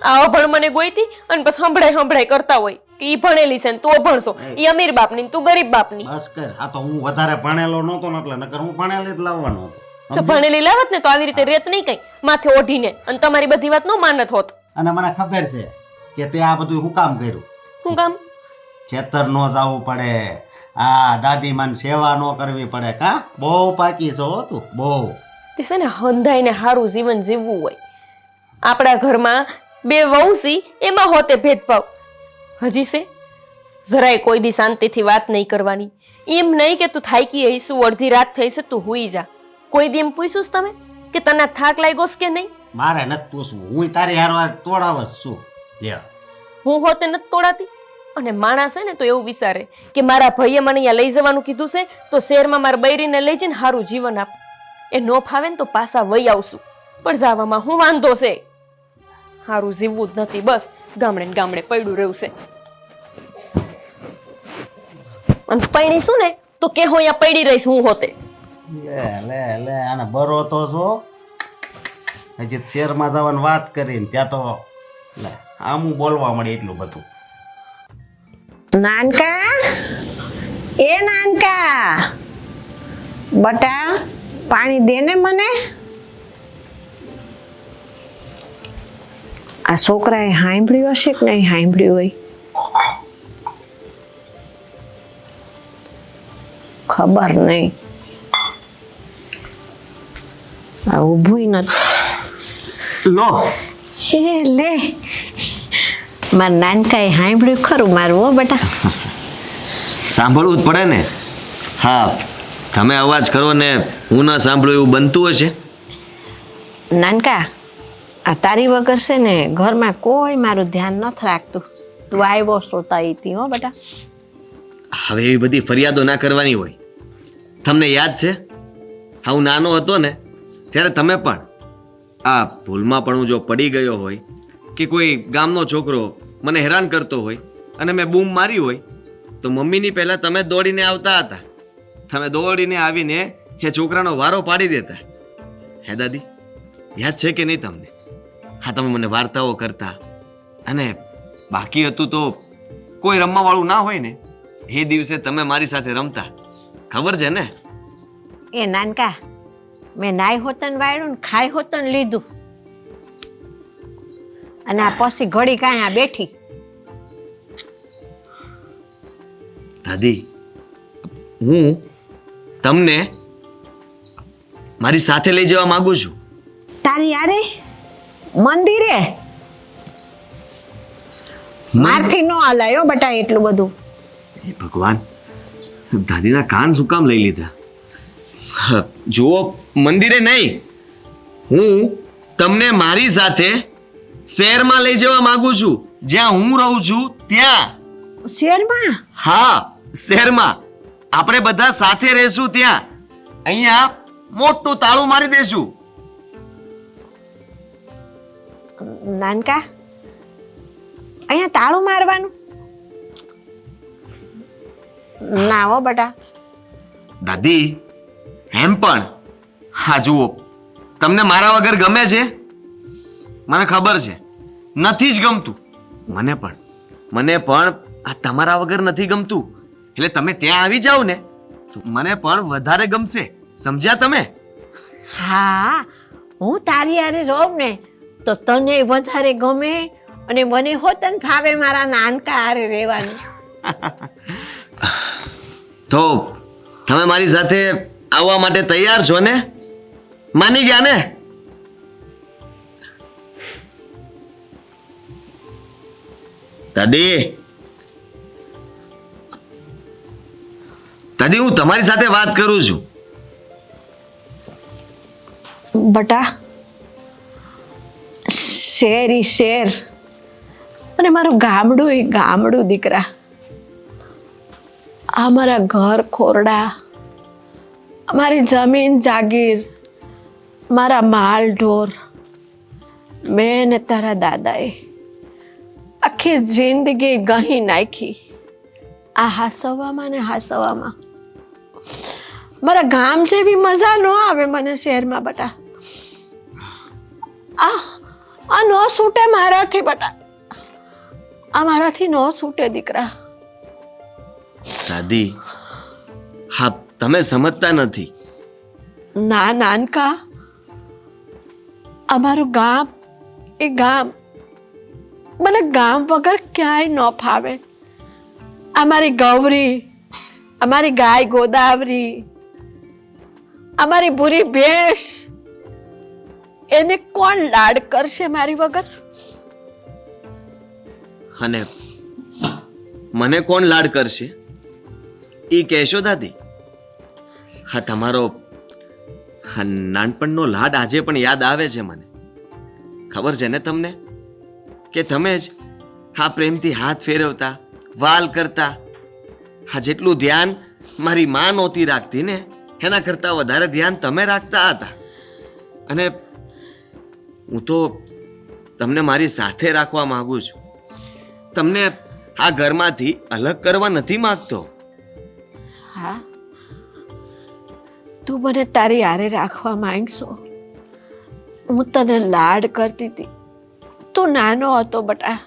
આ અભણ મને ગોઈતી અને બસ સંભળાય કરતા હોય કે ઈ ભણેલી છે ને તું અભણશો, ઈ અમીર બાપની ને તું ગરીબ બાપની. બસ કર. આ તો હું વધારે ભણેલો નહોતો ને એટલે નકર હું ભણેલી જ લાવવાનો હતો. તો ભણેલી લાવત ને તો આવી રીતે રેત નહીં કઈ માથે ઓઢીને, અને તમારી બધી વાત નો માનત હોત. અને મને ખબર છે કે તે આ બધું હું કામ કર્યું. શું કામ? ખેતર નો જવું પડે, આ દાદી માન સેવા નો કરવી પડે. કા બહુ પાકી છો હો તું, બહુ. તે છે ને હંધાઈને સારું જીવન જીવવું હોય. આપણા ઘરમાં બે વહુસી એમાં હોતે ભેદભાવ હજી છે. જરાય કોઈ દી શાંતિથી વાત નહીં કરવાની. એમ નહીં કે તું થાકી હઈશું, અડધી રાત થઈ છે તું હુઈ જા. કોઈ દી એમ પૂછ્યું છે તમે કે તને થાક લાગ્યો છે કે નહીં? મારે નથી પૂછવું, હું તારી હારવાર તોડાવસ છું. લે હું હોતે નથી તોડાતી. અને માણસ છે ને તો એવું વિચારે કે મારા ભાઈએ મને અહીંયા લઈ જવાનું કીધું છે તો શહેરમાં મારા બૈરીને લઈ જઈને સારું જીવન આપ. એ નો ફાવે ને તો પાછા વહી આવશું. પણ જવામાં હું વાંધો છે? સારું જીવવું જ નથી, બસ ગામડે ને ગામડે પડ્યું રહ્યું છે. અને પૈણી શું ને તો કે હું અહીંયા પડી રહીશ હું હોતે. લે આને બરો તો છો. હજી શહેરમાં જવાની વાત કરીને ત્યાં તો લે આમ બોલવા મળે એટલું બધું. નાનકા, એ નાનકા, બટા પાણી દે ને મને. આ છોકરાએ સાંભળ્યું હશે કે નહીં સાંભળ્યું હોય ખબર નહીં. આ ઊભું નથી. લો હે લે, મારા નાનકાએ સાંભળ્યું ખરું મારું હો બેટા. સાંભળવું જ પડે ને. હા, તમે અવાજ કરો ને હું ના સાંભળું એવું બનતું હશે. નાનકા, આ તારી વગર છે ને ઘરમાં કોઈ મારું ધ્યાન નથી રાખતું. તું આવ્યો સોતા હતી હો બેટા. હવે એવી બધી ફરિયાદો ના કરવાની હોય. તમને યાદ છે હા હું નાનો હતો ને ત્યારે તમે પણ આ ભૂલમાં પણ હું જો પડી ગયો હોય કે કોઈ ગામનો છોકરો મને હેરાન કરતો હોય અને મેં બૂમ મારી હોય તો મમ્મીની પહેલાં તમે દોડીને આવતા હતા. તમે દોડીને આવીને એ છોકરાનો વારો પાડી દેતા. હે દાદી, યાદ છે કે નહીં તમને? હા, તમે મને વાર્તાઓ કરતા અને બાકી હતું તો કોઈ રમવાવાળું ના હોય ને એ દિવસે તમે મારી સાથે રમતા. ખબર છે ને? એ નાનકા, મેં નાઈ હોતન વાળ્યું ને ખાઈ હોતન લીધું અને આ પછી ઘડી કાંઈ આ બેઠી. દાદી, હું તમને મારી સાથે લઈ જવા માંગુ છું. તારી યારે મંદિરે મારથી નો હલાયો બટા એટલું બધું. હે ભગવાન, દાદીના કાન શું કામ લઈ લીધા? હા, જુઓ, મંદિરે નહીં, હું તમને મારી સાથે શહેરમાં લઈ જવા માંગુ છું. જ્યાં હું રહું છું ત્યાં. શેરમાં? હા, શહેરમાં. આપણે બધા સાથે રહેશું ત્યાં. અહીંયા મોટું તાળું મારી દેશું. નાનકા, અહીંયા તાળું મારવાનું ના હો બટા. દાદી, એમ પણ હા જુઓ, તમને મારા વગર ગમે છે? મને ખબર છે નથી જ ગમતું. મને પણ આ તમારા વગર નથી ગમતું. એટલે તમે ત્યાં આવી જાઓ ને તો મને પણ વધારે ગમશે. સમજ્યા તમે? હા, હું તારી હારે રહું ને તો તને વધારે ગમે અને મને હોતન ફાવે મારા નાનકા હારે રહેવાનું. તો તમે મારી સાથે આવવા માટે તૈયાર છો ને? માની ગયા ને? દાદી, દાદી, હું તમારી સાથે વાત કરું છું. બટા, શેર ઈ શેર અને મારું ગામડું ઈ ગામડું દીકરા. આ મારા ઘર ખોરડા, અમારી જમીન જાગીર, મારા માલ ઢોર, મેં ને તારા દાદાએ આખી જિંદગી ગહી નાખી આ હાસવામાં ને હાસવામાં. મારા ગામ જેવી મજા ન આવે મને શહેરમાં બટા. આ ન છૂટે મારાથી બટા, આ મારાથી ન છૂટે દીકરા. દાદી, હા, તમે સમજતા નથી. ના નાનકા, અમારું ગામ એ ગામ મને ગામ વગર ક્યાંય ન ફાવે. અમારી ગૌરી, અમારી ગાય ગોદાવરી, અમારી બુરી ભેંસ, એને કોણ લાડ કરશે મારી વગર? અને મને કોણ લાડ કરશે એ કહેશો દાદી? હા, તમારો નાનપણનો લાડ આજે પણ યાદ આવે છે મને. ખબર છે ને તમને કે તમે જ હા પ્રેમથી હાથ ફેરવતા, વાલ કરતા. હા, જેટલું ધ્યાન મારી માં નહોતી રાખતી ને એના કરતા વધારે ધ્યાન તમે રાખતા હતા. અને હું તો તમને મારી સાથે રાખવા માંગુ છું. તમને આ ઘરમાંથી અલગ કરવા નથી માંગતો. હા, તું મને તારી હારે રાખવા માંગશો. હું તને લાડ કરતી હતી, તું નાનો હતો બટા.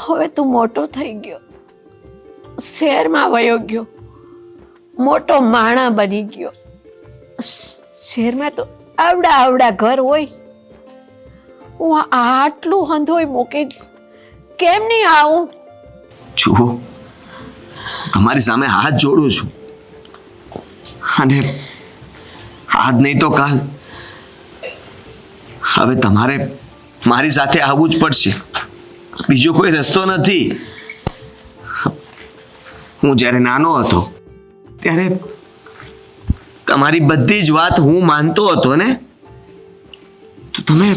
હવે તું મોટો થઈ ગયો, શહેરમાં વયો ગયો, મોટો માણા બની ગયો. શહેરમાં તો આવડા આવડા ઘર હોય, હું આટલું હંધોય મૂકી કેમ નહીં આવું? જુઓ, તમારી સામે હાથ જોડું છું અને આજ નહીં તો કાલ હવે તમારે મારી સાથે આવવું જ પડશે. બીજો કોઈ રસ્તો નથી. હું જ્યારે નાનો હતો ત્યારે તમારી બધી જ વાત હું માનતો હતો ને, તો તમે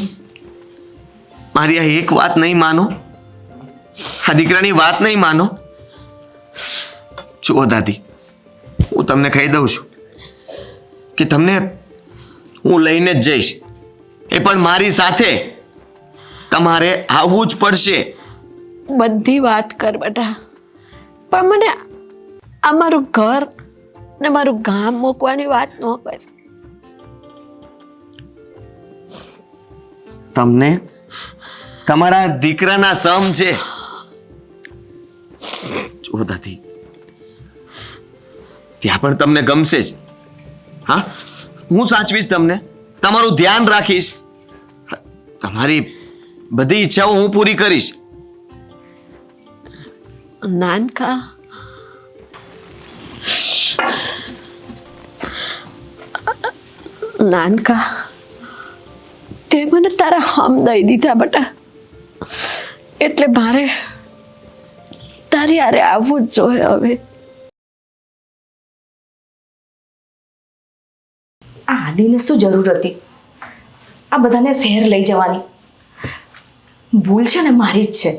મારી આ એક વાત નહીં માનો, આ દીકરાની વાત નહીં માનો. જુઓ દાદી, હું તમને કહી દઉં છું કે તમને હું લઈને જ જઈશ, એ પણ મારી સાથે. તમારે આવવું જ પડશે. બધી વાત કર બેટા, પણ મને આ મારું ઘર ને મારું ગામ મૂકવાની વાત ન કર. તમને તમારા દીકરાના સમ છે. જુઓ દાદી, ત્યાં પણ તમને ગમશે જ. હા, હું સાચવીશ તમને, તમારું ધ્યાન રાખીશ, તમારી બધી ઈચ્છાઓ હું પૂરી કરીશ. નાનકા, નાનકા, તે મને તારા હમ દઈ દીધા બટા, એટલે મારે તારી હારે આવવું જ જોઈએ. હવે આ આદિને શું જરૂર હતી આ બધાને શહેર લઈ જવાની? ભૂલ છે ને મારી જ છે.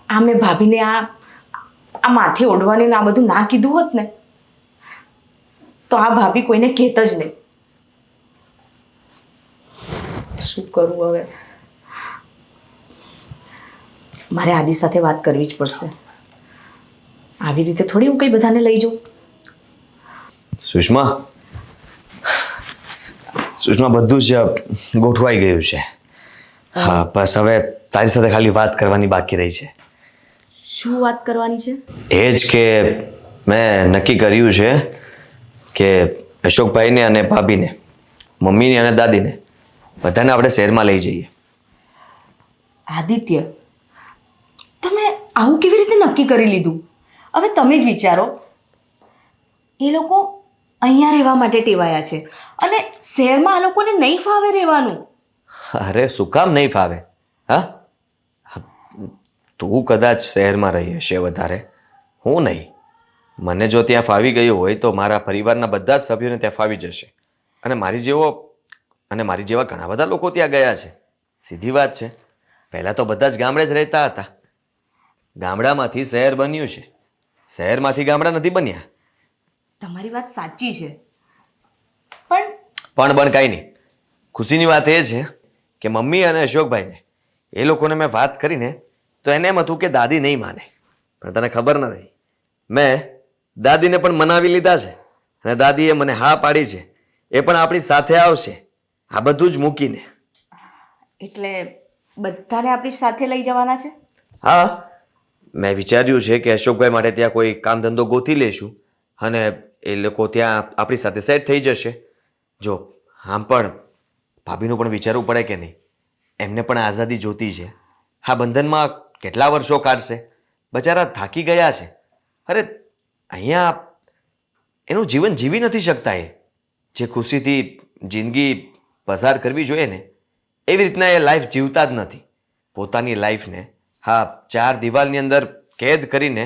આ મેં ભાભીને આ માથે ઓઢવાની ને આ બધું ના કીધું હોત ને તો આ ભાભી કોઈને કહેત જ નહીં. શું કરું હવે? મારે આદિ સાથે વાત કરવી જ પડશે. આવી રીતે થોડી હું કઈ બધાને લઈ જાઉં. સુષ્મા, બધું જ ગોઠવાઈ ગયું છે. હા, બસ હવે તારી સાથે ખાલી વાત કરવાની બાકી રહી છે. શું વાત કરવાની છે? એ જ કે મેં નક્કી કર્યું છે કે અશોકભાઈને અને ભાભીને, મમ્મીને અને દાદીને બધાને આપણે શહેરમાં લઈ જઈએ. આદિત્ય, તમે આવું કેવી રીતે નક્કી કરી લીધું? હવે તમે જ વિચારો. એ લોકો અહીંયા રહેવા માટે ટેવાયા છે અને શહેરમાં આ લોકોને નહીં ફાવે રહેવાનું. અરે શું કામ નહીં ફાવે? હા, તું કદાચ શહેરમાં રહી હશે વધારે, હું નહીં. મને જો ત્યાં ફાવી ગયું હોય તો મારા પરિવારના બધા જ સભ્યોને ત્યાં ફાવી જશે. અને મારી જેવા ઘણા બધા લોકો ત્યાં ગયા છે. સીધી વાત છે. પહેલાં તો બધા જ ગામડે જ રહેતા હતા. ગામડામાંથી શહેર બન્યું છે, શહેરમાંથી ગામડા નથી બન્યા. તમારી વાત સાચી છે, પણ પણ કાંઈ નહીં. ખુશીની વાત એ છે કે મમ્મી અને અશોકભાઈને એ લોકોને મેં વાત કરીને તો એને એમ હતું કે દાદી નહીં માને. પણ તને ખબર નથી, મેં દાદીને પણ મનાવી લીધા છે અને દાદીએ મને હા પાડી છે. એ પણ આપણી સાથે આવશે, આ બધું જ મૂકીને. એટલે બધાને આપણી સાથે લઈ જવાના છે? હા, મેં વિચાર્યું છે કે અશોકભાઈ માટે ત્યાં કોઈ કામ ધંધો ગોતી લેશું અને એ લોકો ત્યાં આપણી સાથે સેટ થઈ જશે. જો આમ પણ ભાભીનું પણ વિચારવું પડે કે નહીં, એમને પણ આઝાદી જોતી છે. આ બંધનમાં કેટલા વર્ષો કાઢશે? બચારા થાકી ગયા છે. અરે અહીંયા એનું જીવન જીવી નથી શકતા. એ જે ખુશીથી જિંદગી પસાર કરવી જોઈએ ને એવી રીતના એ લાઈફ જીવતા જ નથી. પોતાની લાઈફને હા 4 દિવાલની અંદર કેદ કરીને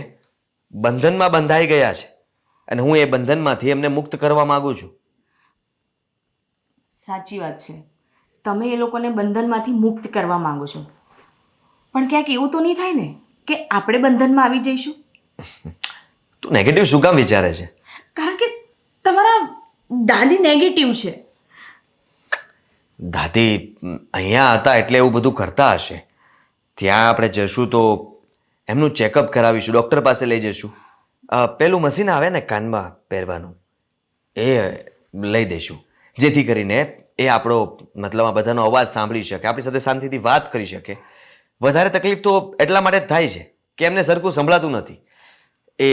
બંધનમાં બંધાઈ ગયા છે અને હું એ બંધનમાંથી એમને મુક્ત કરવા માંગુ છું. સાચી વાત છે, તમે એ લોકોને બંધનમાંથી મુક્ત કરવા માંગો છો, પણ ક્યાંક એવું તો નહીં થાય ને કે આપણે બંધનમાં આવી જઈશું? તું નેગેટિવ શું કામ વિચારે છે? કારણ કે તમારા દાદી નેગેટિવ છે. દાદી અહીંયા હતા એટલે એવું બધું કરતા હશે. ત્યાં આપણે જશું તો એમનું ચેકઅપ કરાવીશું, ડૉક્ટર પાસે લઈ જઈશું. પેલું મશીન આવે ને કાનમાં પહેરવાનું, એ લઈ દઈશું, જેથી કરીને એ આપણો મતલબ આ બધાનો અવાજ સાંભળી શકે, આપણી સાથે શાંતિથી વાત કરી શકે. વધારે તકલીફ તો એટલા માટે જ થાય છે કે એમને સરખું સંભળાતું નથી. એ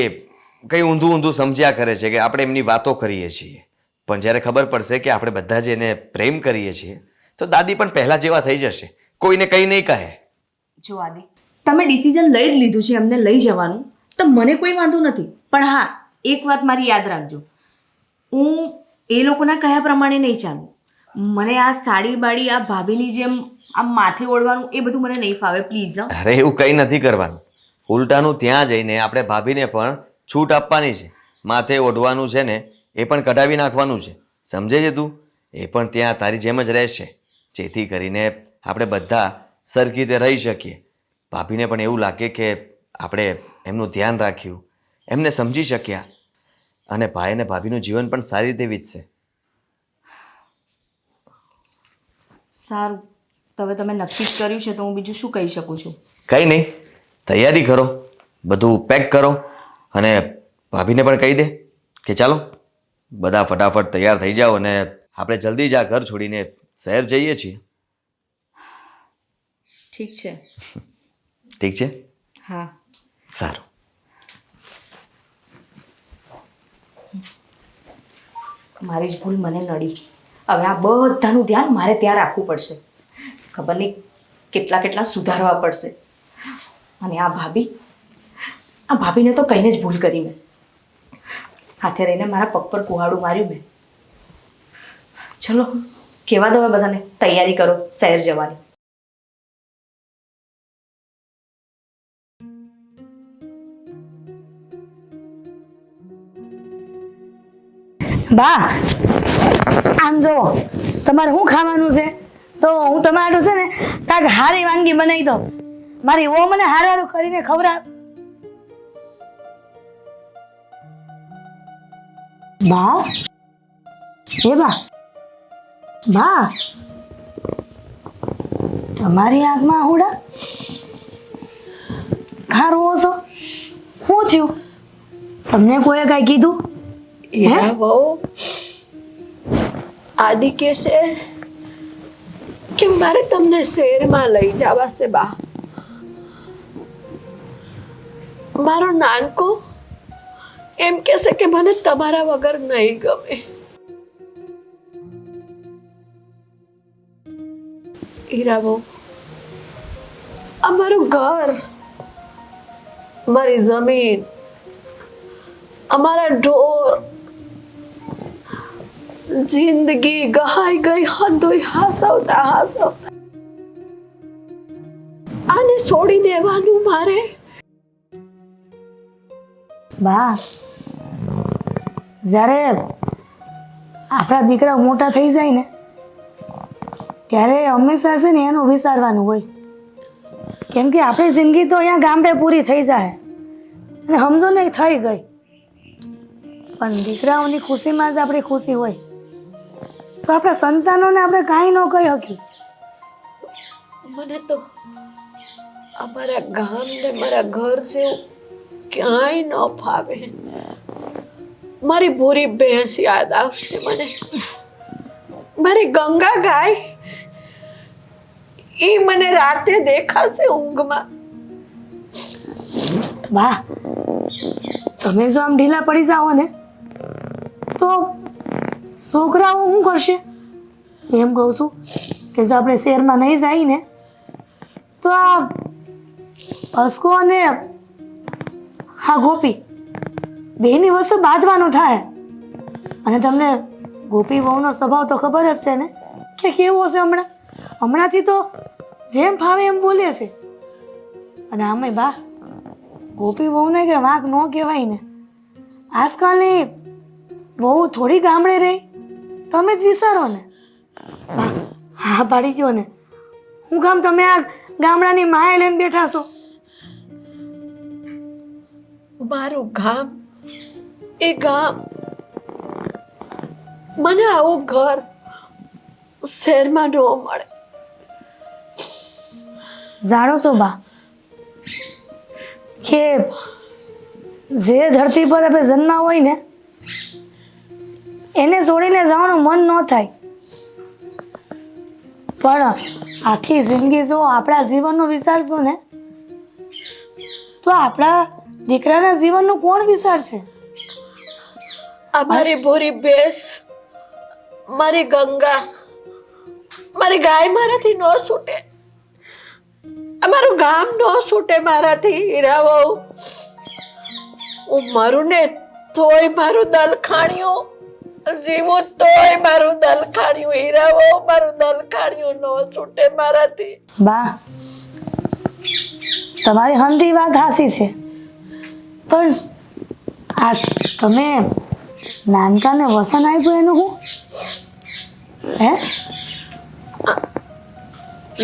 કંઈ ઊંધું સમજ્યા કરે છે કે આપણે એમની વાતો કરીએ છીએ. પણ જ્યારે ખબર પડશે કે આપણે બધા જ એને પ્રેમ કરીએ છીએ તો દાદી પણ પહેલાં જેવા થઈ જશે, કોઈને કંઈ નહીં કહે. જો આદિ, તમે ડિસિઝન લઈ જ લીધું છે એમને લઈ જવાનું, તો મને કોઈ વાંધો નથી. પણ હા, એક વાત મારી યાદ રાખજો, હું એ લોકોના કહ્યા પ્રમાણે નહીં ચાલું. મને આ સાડી બાડી આ ભાભીની જેમ આમ માથે ઓળવાનું એ બધું મને નહીં ફાવે, પ્લીઝ. અરે એવું કંઈ નથી કરવાનું. ઉલટાનું ત્યાં જઈને આપણે ભાભીને પણ છૂટ આપવાની છે. માથે ઓઢવાનું છે ને એ પણ કઢાવી નાખવાનું છે, સમજે છે તું? એ પણ ત્યાં તારી જેમ જ રહેશે, જેથી કરીને આપણે બધા સરખી રીતે રહી શકીએ. ભાભીને પણ એવું લાગે કે આપણે એમનું ધ્યાન રાખ્યું, એમને સમજી શક્યા અને ભાઈ અને ભાભીનું જીવન પણ સારી રીતે વીતશે. સારું, તો હવે તમે નક્કી જ કર્યું છે તો હું બીજું શું કહી શકું છું? કંઈ નહીં, તૈયારી કરો, બધું પેક કરો અને ભાભીને પણ કહી દે કે ચાલો બધા ફટાફટ તૈયાર થઈ જાઓ અને આપણે જલ્દી જ આ ઘર છોડીને શહેર જઈએ છીએ. ઠીક છે. ઠીક છે? હા. સારું. મારી જ ભૂલ મને નડી. હવે આ બધાનું ધ્યાન મારે ત્યાં રાખવું પડશે. ખબર નહીં કેટલા સુધારવા પડશે. અને આ ભાભીને તો કહીને જ ભૂલ કરી મેં. હાથે રહીને મારા પગ પર કુહાડું માર્યું મેં. ચલો કહેવા દો બધાને તૈયારી કરો શહેર જવાની. બા આમ જો, તમારે શું ખાવાનું છે તો હું તમારું છે ને કાંઈક હારી વાનગી બનાવી દઉં. મારી ઓ મને હારું કરીને ખવડાવ. બા એ બા તમારી આંખમાં હુડા ખારો છો, શું થયું? તમને કોઈએ કાંઈ કીધું? હીરા બહુ આદિ કે છે કે મારે તમને શહેરમાં લઈ જવા છે બા. મારો નાનકો એમ કે છે કે મને તમારા વગર નહીં ગમે. હીરા બહુ, અમારું ઘર, મારી જમીન, અમારા ઢોર જિંદગી ગહાઈ ગઈ હદોય હાસવતા હાસવતા આને છોડી દેવાનું મારે. બા જ્યારે આપણા દીકરા મોટા થઈ જાય ને ત્યારે હંમેશા છે ને એનું વિચારવાનું હોય, કેમ કે આપણી જિંદગી તો અહીંયા ગામડે પૂરી થઈ જાય અને સમજો ને થઈ ગઈ, પણ દીકરાઓની ખુશીમાં જ આપણી ખુશી હોય તો આપણા સંતાનોને આપણે કાંઈ ન કહી શકી. મને તો અમારા ગામ ને મારા ઘર જેવું ક્યાંય ન ફાવે. મારી ભૂરી ભેંસ યાદ આવશે મને, મારી ગંગા ગાય એ મને રાતે દેખાશે ઊંઘમાં. બા તમે જો આમ ઢીલા પડી જાઓ ને તો છોકરાઓ શું કરશે? એમ કહું છું કે જો આપણે શહેરમાં નહીં જાય ને તો આ અસ્કો અને હા ગોપી બેની વસ્તુ બાંધવાનું થાય. અને તમને ગોપી વહુનો સ્વભાવ તો ખબર જ છે ને કે કેવો હશે. હમણાંથી તો જેમ ફાવે એમ બોલે છે. અને આમે બા ગોપી વહુને કે વાંક ન કહેવાય ને. આજકાલની બહુ થોડી ગામડે રહી, તમે જ વિચારો ને. બા હા પાડી ગયો ને, હું કામ તમે આ ગામડાની માએ લઈને બેઠા છો? મારું ગામ એ ગામ, મને આવું ઘર શહેરમાં ન મળે. જાણો છો બા કે જે ધરતી પર આપણે જન્મ હોય ને એને છોડીને જવાનું મન ન થાય, પણ આખી જિંદગી જો આપણા જીવનનું વિચારશું ને તો આપણા દીકરાના જીવનનું કોણ વિચારશે? અમારી ભૂરી ભેંસ, મારી ગંગા, મારી ગાય મારાથી ન છૂટે, અમારું ગામ ન છૂટે મારાથી. હીરાવો હું મરું ને તોય મારું દલખાણ્યું, જીવું તોય મારું દલખાણ્યું. હીરાવો મારું દલખાણ્યું ન છૂટે મારાથી. બા તમારી હંધી વાત હાસી છે, પણ આ તમે નાનકાને વસન આપ્યું એનું હું હે?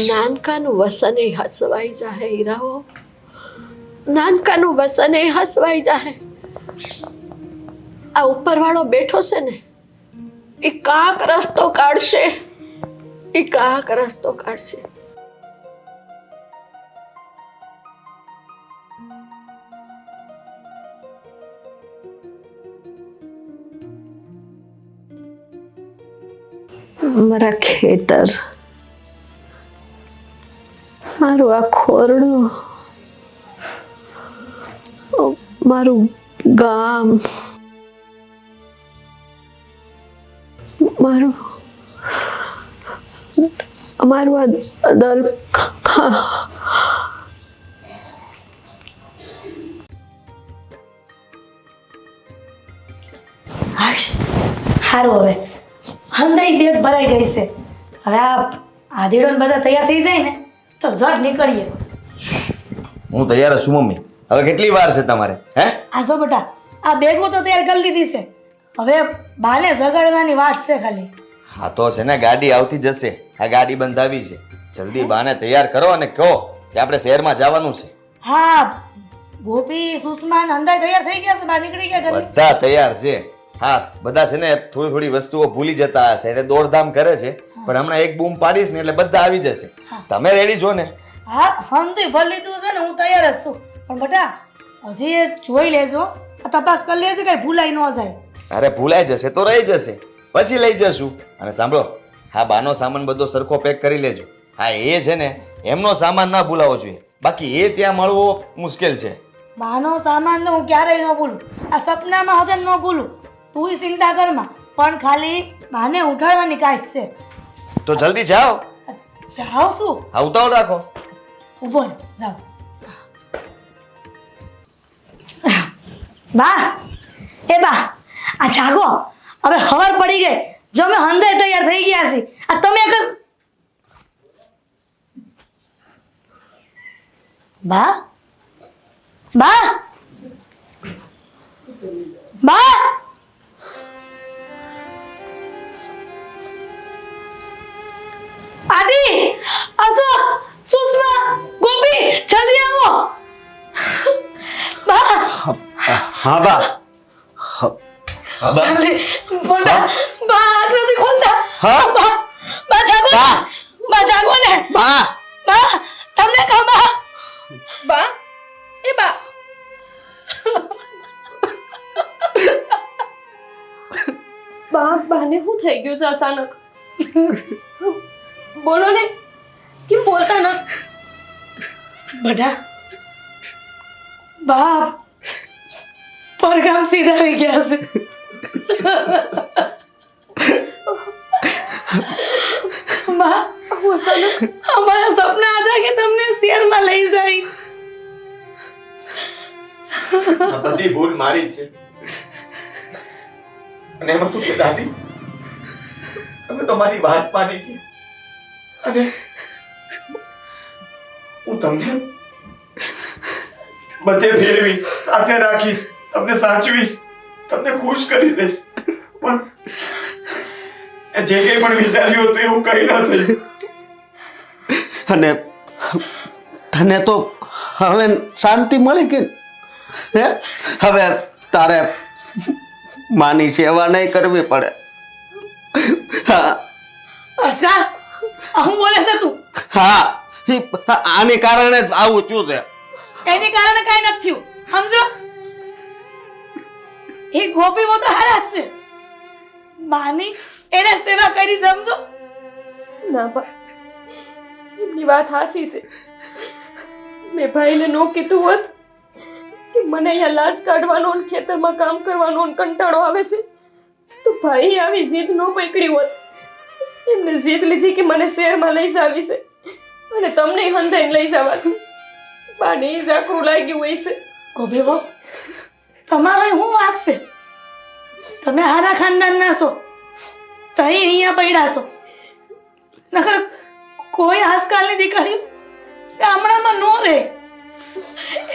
નાનકાનું વસન એ હસવાઈ જાહે. હીરાઓ નાનકાનું વસન એ હસવાઈ જાહે. આ ઉપરવાળો બેઠો છે ને એ કાંક રસ્તો કાઢશે, એ કાંક રસ્તો કાઢશે. મારા ખેતર, મારું આ ખોરડું, મારું ગામ, મારું અમારું આ દલ સારું. હવે હંધાઈ બેગ ભરાઈ ગઈ છે. હવે આ આધેડો ને બધા તૈયાર થઈ જાય ને તો ઝટ નીકળીએ. હું તૈયાર જ છું મમ્મી. હવે કેટલી વાર છે તમારે? હે આ જો બેટા આ બેગો તો તૈયાર કરી લીધી છે, હવે બાને જગાડવાની વાત છે ખાલી. હા તો છે ને, ગાડી આવતી જશે. આ ગાડી બંધાવી છે, જલ્દી બાને તૈયાર કરો અને કહો કે આપણે શહેરમાં જવાનું છે. હા ગોપી સુષ્મા ને હંધાઈ તૈયાર થઈ ગયા છે, બહાર નીકળી ગયા ઘરે. બધા તૈયાર છે. હા બધા છે ને થોડી થોડી વસ્તુઓ ભૂલી જતા હશે એટલે દોડધામ કરે છે, પણ હમણાં એક બૂમ પાડીશ ને એટલે બધા આવી જશે. તમે રેડી છો ને? હા હંધુય ભરી લીધું છે ને, હું તૈયાર જ છું. પણ બેટા હજી એ જોઈ લેજો, આ તપાસ કરી લેજો કઈ ભૂલાઈ ન જાય. અરે ભૂલાઈ જશે તો રહી જશે, પછી લઈ જશું. અને સાંભળો, હા બાનો સામાન બધો સરખો પેક કરી લેજો. હા એ છે ને એમનો સામાન ના ભૂલાવો જોઈએ, બાકી એ ત્યાં મળવો મુશ્કેલ છે. બાનો સામાન તો હું ક્યારેય ન ભૂલું, આ સપનામાં હશે ન ભૂલું. તું ચિંતા કરમાં, પણ ખાલી બાને ઉઠાડવાની કાંઈ છે. તો જલ્દી જાઓ. જાઓ શું? હા ઉતાવળ રાખો. ઉભો રહો, જાઓ. બા એ બા આ જાગો, હવે ખબર પડી ગઈ. જો અમે હંધાઈ તૈયાર થઈ ગયા છીએ આ તમે એક જ બા બા બા આદિ આસો સુષ્મા ગોપી જલ્દી આવો બા હા બા જલ્દી બોલા બા આંખ નથી ખોલતા હા? બા જાગો ને. બા. બા જાગો ને બા બા તમને કહું બા બા એ બા બાને શું થઈ ગયું છે અચાનક બોલો ને કેમ બોલતા ન બધા બા પરગામ સીધા આવી ગયા છે બા હું અચાનક અમારા સપના હતા કે તમને શહેરમાં લઈ જાય આ બધી ભૂલ મારી છે અને એમાં તું છે દાદી તમે તો મારી વાત માની ગયા અને હું તમને બધે ફેરવીશ સાથે રાખીશ તમને સાચવીશ તમને ખુશ કરી દઈશ પણ એ જે કંઈ પણ વિચાર્યું હતું એવું કંઈ ન થયું અને તને તો હવે શાંતિ મળી ગઈ ને? હે હવે તારે માની સેવા નહીં કરવી પડે. હા અસરા હું બોલે છે તું હા આને કારણે જ આવું થયું છે. એની કારણે કઈ નથી થયું સમજો એ ગોપી वो तो હરાસ છે માની એને સેવા કરી સમજો ના બા એમની વાત હાસી છે મેં ભાઈને નો કીધું હોત કે મને અહીંયા લાશ કાઢવાનો અને ખેતરમાં કામ કરવાનો અને કંટાળો આવે છે તો ભાઈ આવી જીદ નો પકડી હોત એમને જીદ લીધી કે મને શહેરમાં લઈ જાવી છે અને તમને હંધાઈને લઈ જવા છે બાને ઈ ઝાકરું લાગ્યું હોય છે ગોપી બહુ તમારો શું વાંક છે તમે હારા ખાનદાનના છો તઈ અહીંયા પડ્યા છો નકર કોઈ આજકાલની દીકરી ગામડામાં નો રહે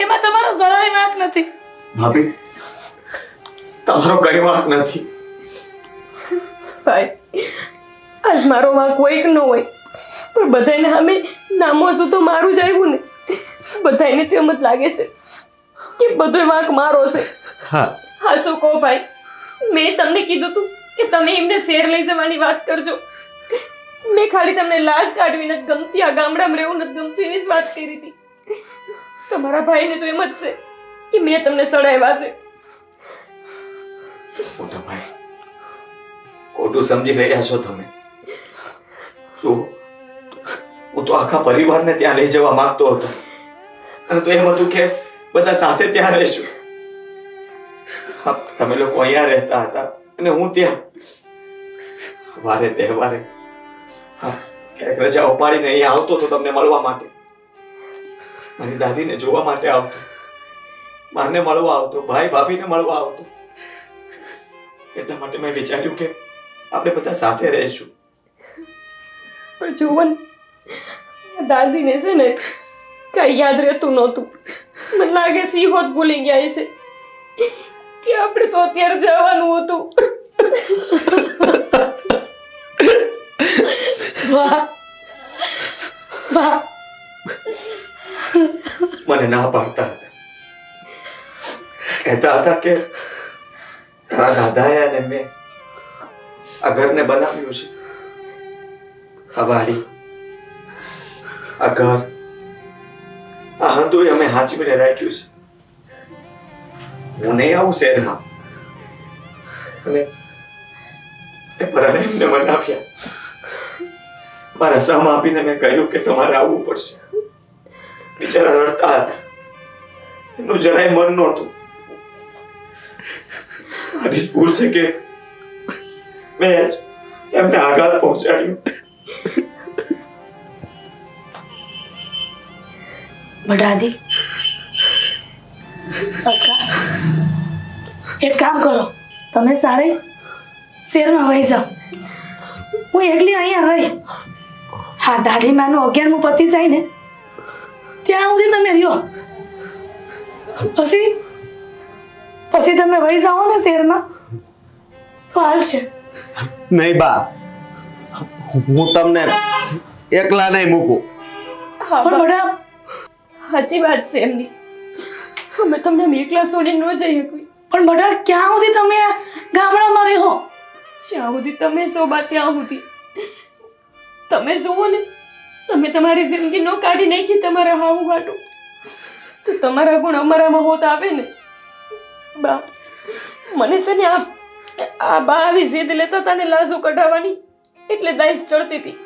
એમાં તમારો જરાય વાંક નથી ભાભી તમારો કઈ વાંક નથી ભાઈ આજ મારો વાંક હોય કે ન હોય પણ બધાને સામે નામો શું તો મારું જ આવ્યું ને બધાને તો એમ જ લાગે છે કે બધો વાંક મારો છે હા હા શું કહો ભાઈ મેં તમને કીધું તું કે તમે એમને શેર લઈ જવાની વાત કરજો મેં ખાલી તમને લાશ કાઢવી નથી ગમતી આ ગામડામાં રહેવું નથી ગમતું એવી જ વાત કરી હતી તમારા ભાઈને તો એમ જ છે કે મેં તમને સડાવ્યા છે મોટા ભાઈ ખોટું સમજી રહ્યા છો તમે જો હું તો આખા પરિવારને ત્યાં લઈ જવા માંગતો હતો અને તો એમ હતું કે બધા સાથે ત્યાં રહીશું હા, તમે લોકો અહીંયા રહેતા હતા અને હું ત્યાં વારે તહેવારે હા ક્યારેક રજા ઉપાડીને અહીંયા આવતો હતો તમને મળવા માટે મારી દાદીને જોવા માટે આવતો મારને મળવા આવતો ભાઈ ભાભીને મળવા આવતો એટલા માટે મેં વિચાર્યું કે આપણે બધા સાથે રહીશું પણ જુઓ ને દાદીને છે ને કઈ યાદ રહેતું નહોતું મને લાગે છે ઈ હોત ભૂલી ગયા છે કે આપણે તો અત્યારે જવાનું હતું વાહ વાહ મને ના પાડતા હતા કહેતા હતા કે તારા દાદાએ અને મેં આ ઘરને બનાવ્યું છે આ વાડી આ ઘર આ હંધુય અમે હાચવીને રાખ્યું છે હું નહીં આવું શહેરમાં અને એ પરાણે એમને મનાવ્યા મારા સમ આપીને મેં કહ્યું કે તમારે આવવું પડશે બિચારા રડતા હતા એમનું જરાય મન નહોતું મારી જ ભૂલ છે કે મેં એમને આઘાત પહોંચાડ્યો બટાદી અસ્કા એક કામ કરો તમે સારે શેરમાં વહી જાઓ હું એકલી અહીંયા રહી. હા, દાદીમાનું 11મું પતિ જાય ને ત્યાં સુધી તમે રહ્યો. પછી તમે વહી જાઓ ને શહેરમાં તો હાલશે. નહીં બા, હું તમને એકલા નહીં મૂકું. હા પણ બા, બટા સાચી વાત છે એમની. અમે તમને આમ એકલા છોડીને ન જઈ શકવી. પણ બટા ક્યાં સુધી તમે આ ગામડામાં રહો? જ્યાં સુધી તમે સો બા ત્યાં સુધી. તમે જુઓ ને, તમે તમારી જિંદગી નો કાઢી નાખી તમારા હાવું હાટું, તો તમારા ગુણ અમારામાં હોત આવે ને. બા, મને છે ને આ બા આવી જીદ લેતા હતા ને લાજો કઢાવવાની, એટલે દાઈસ ચડતી હતી.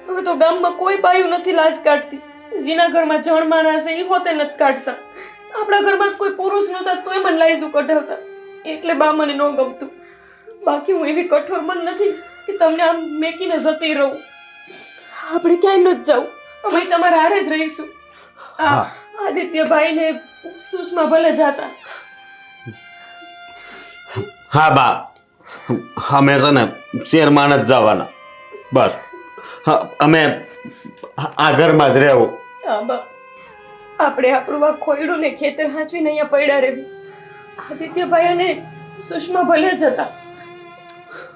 હવે તો ગામમાં કોઈ બાયું નથી લાજ કાઢતી. જેના ઘરમાં જણ માણસ છે એ હોતે નથી કાઢતા. આપણા ઘરમાં કોઈ પુરુષ નહોતા તોય મને લાઈઝું કઢાવતા. એટલે બા મને ન ગમતું. બાકી હું એવી કઠોર મન નથી કે તમને આમ મેકીને જતી રહું. આપણે ક્યાંય નથી જાવું, અમે તમારા હારે જ રહીશું. આદિત્યભાઈ ને સુષ્મા ભલે જાતા. હા બા, અમે છે ને શેરમાં જ જવાના. બસ અમે આ ઘરમાં જ રહેવું. હા બા, આપણે આપણું આ ખોયડું ને ખેતર હાંચવીને અહીંયા પડ્યા રહેવું. આદિત્યભાઈ અને સુષ્મા ભલે જતા,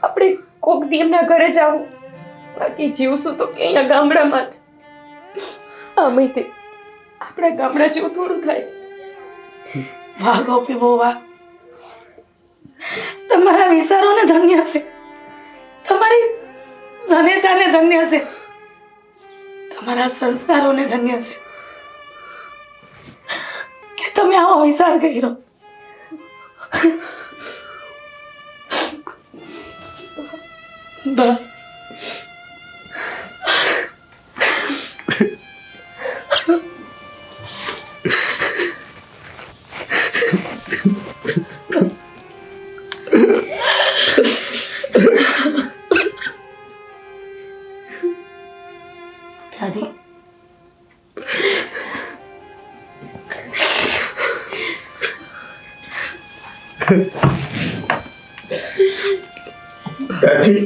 આપણે કોક દી એમના ઘરે જાવું. બાકી જીવશું તો કે અહીંયા ગામડામાં જ. આમે તે આપણા ગામડા જેવું થોડું થાય. વાહ ગોપી બહુ વાહ, તમારા વિચારોને ધન્ય છે, તમારી જનેતાને ધન્ય છે, તમારા સંસ્કારોને ધન્ય છે કે તમે આવો વિચાર કર્યો. બા, દાદી, દાદી